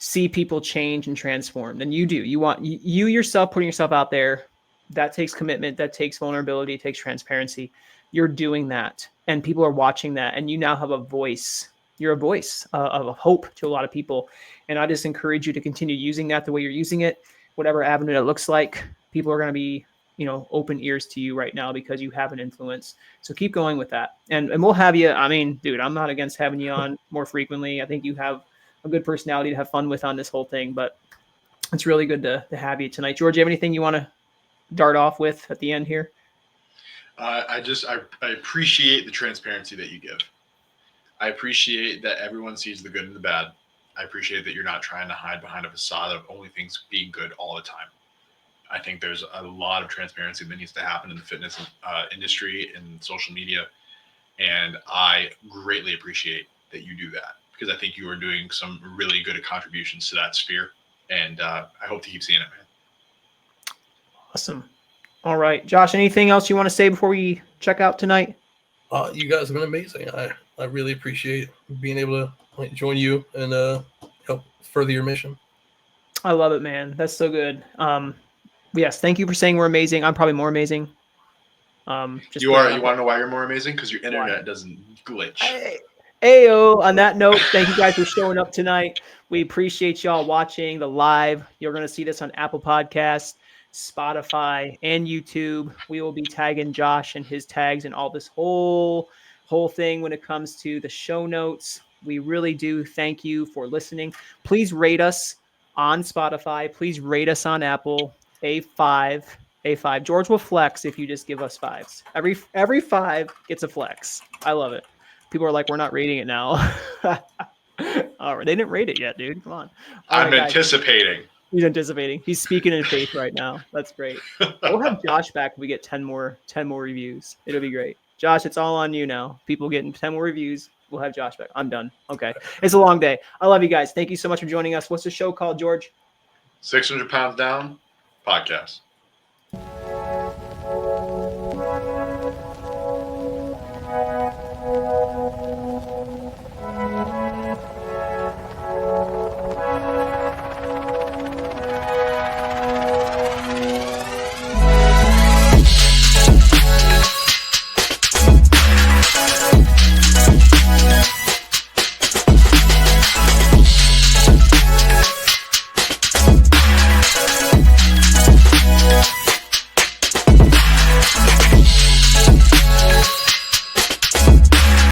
see people change and transform. And you do. You want you yourself putting yourself out there. That takes commitment. That takes vulnerability. It takes transparency. You're doing that, and people are watching that. And you now have a voice. You're a voice of hope to a lot of people. And I just encourage you to continue using that the way you're using it, whatever avenue it looks like. People are going to be open ears to you right now because you have an influence. So keep going with that. And we'll have you. I mean, dude, I'm not against having you on more frequently. I think you have a good personality to have fun with on this whole thing, but it's really good to have you tonight. George, you have anything you want to dart off with at the end here? I appreciate the transparency that you give. I appreciate that everyone sees the good and the bad. I appreciate that you're not trying to hide behind a facade of only things being good all the time. I think there's a lot of transparency that needs to happen in the fitness industry and social media. And I greatly appreciate that you do that because I think you are doing some really good contributions to that sphere. And I hope to keep seeing it, man. Awesome. All right. Josh, anything else you want to say before we check out tonight? You guys have been amazing. I really appreciate being able to join you and help further your mission. I love it, man. That's so good. Yes, thank you for saying we're amazing. I'm probably more amazing. You want to know why you're more amazing? Because your internet doesn't glitch. Ayo. On that note, thank you guys for showing up tonight. We appreciate y'all watching the live. You're going to see this on Apple Podcasts, Spotify, and YouTube. We will be tagging Josh and his tags and all this whole thing when it comes to the show notes. We really do thank you for listening. Please rate us on Spotify. Please rate us on Apple. A5. George will flex if you just give us fives. Every 5 gets a flex. I love it. People are like, we're not rating it now. All right, they didn't rate it yet, dude. Come on. I'm anticipating. He's anticipating. He's speaking in faith right now. That's great. We'll have Josh back if we get 10 more reviews. It'll be great. Josh, it's all on you now. People getting 10 more reviews. We'll have Josh back. I'm done. Okay. It's a long day. I love you guys. Thank you so much for joining us. What's the show called, George? 600 Pounds Down podcast.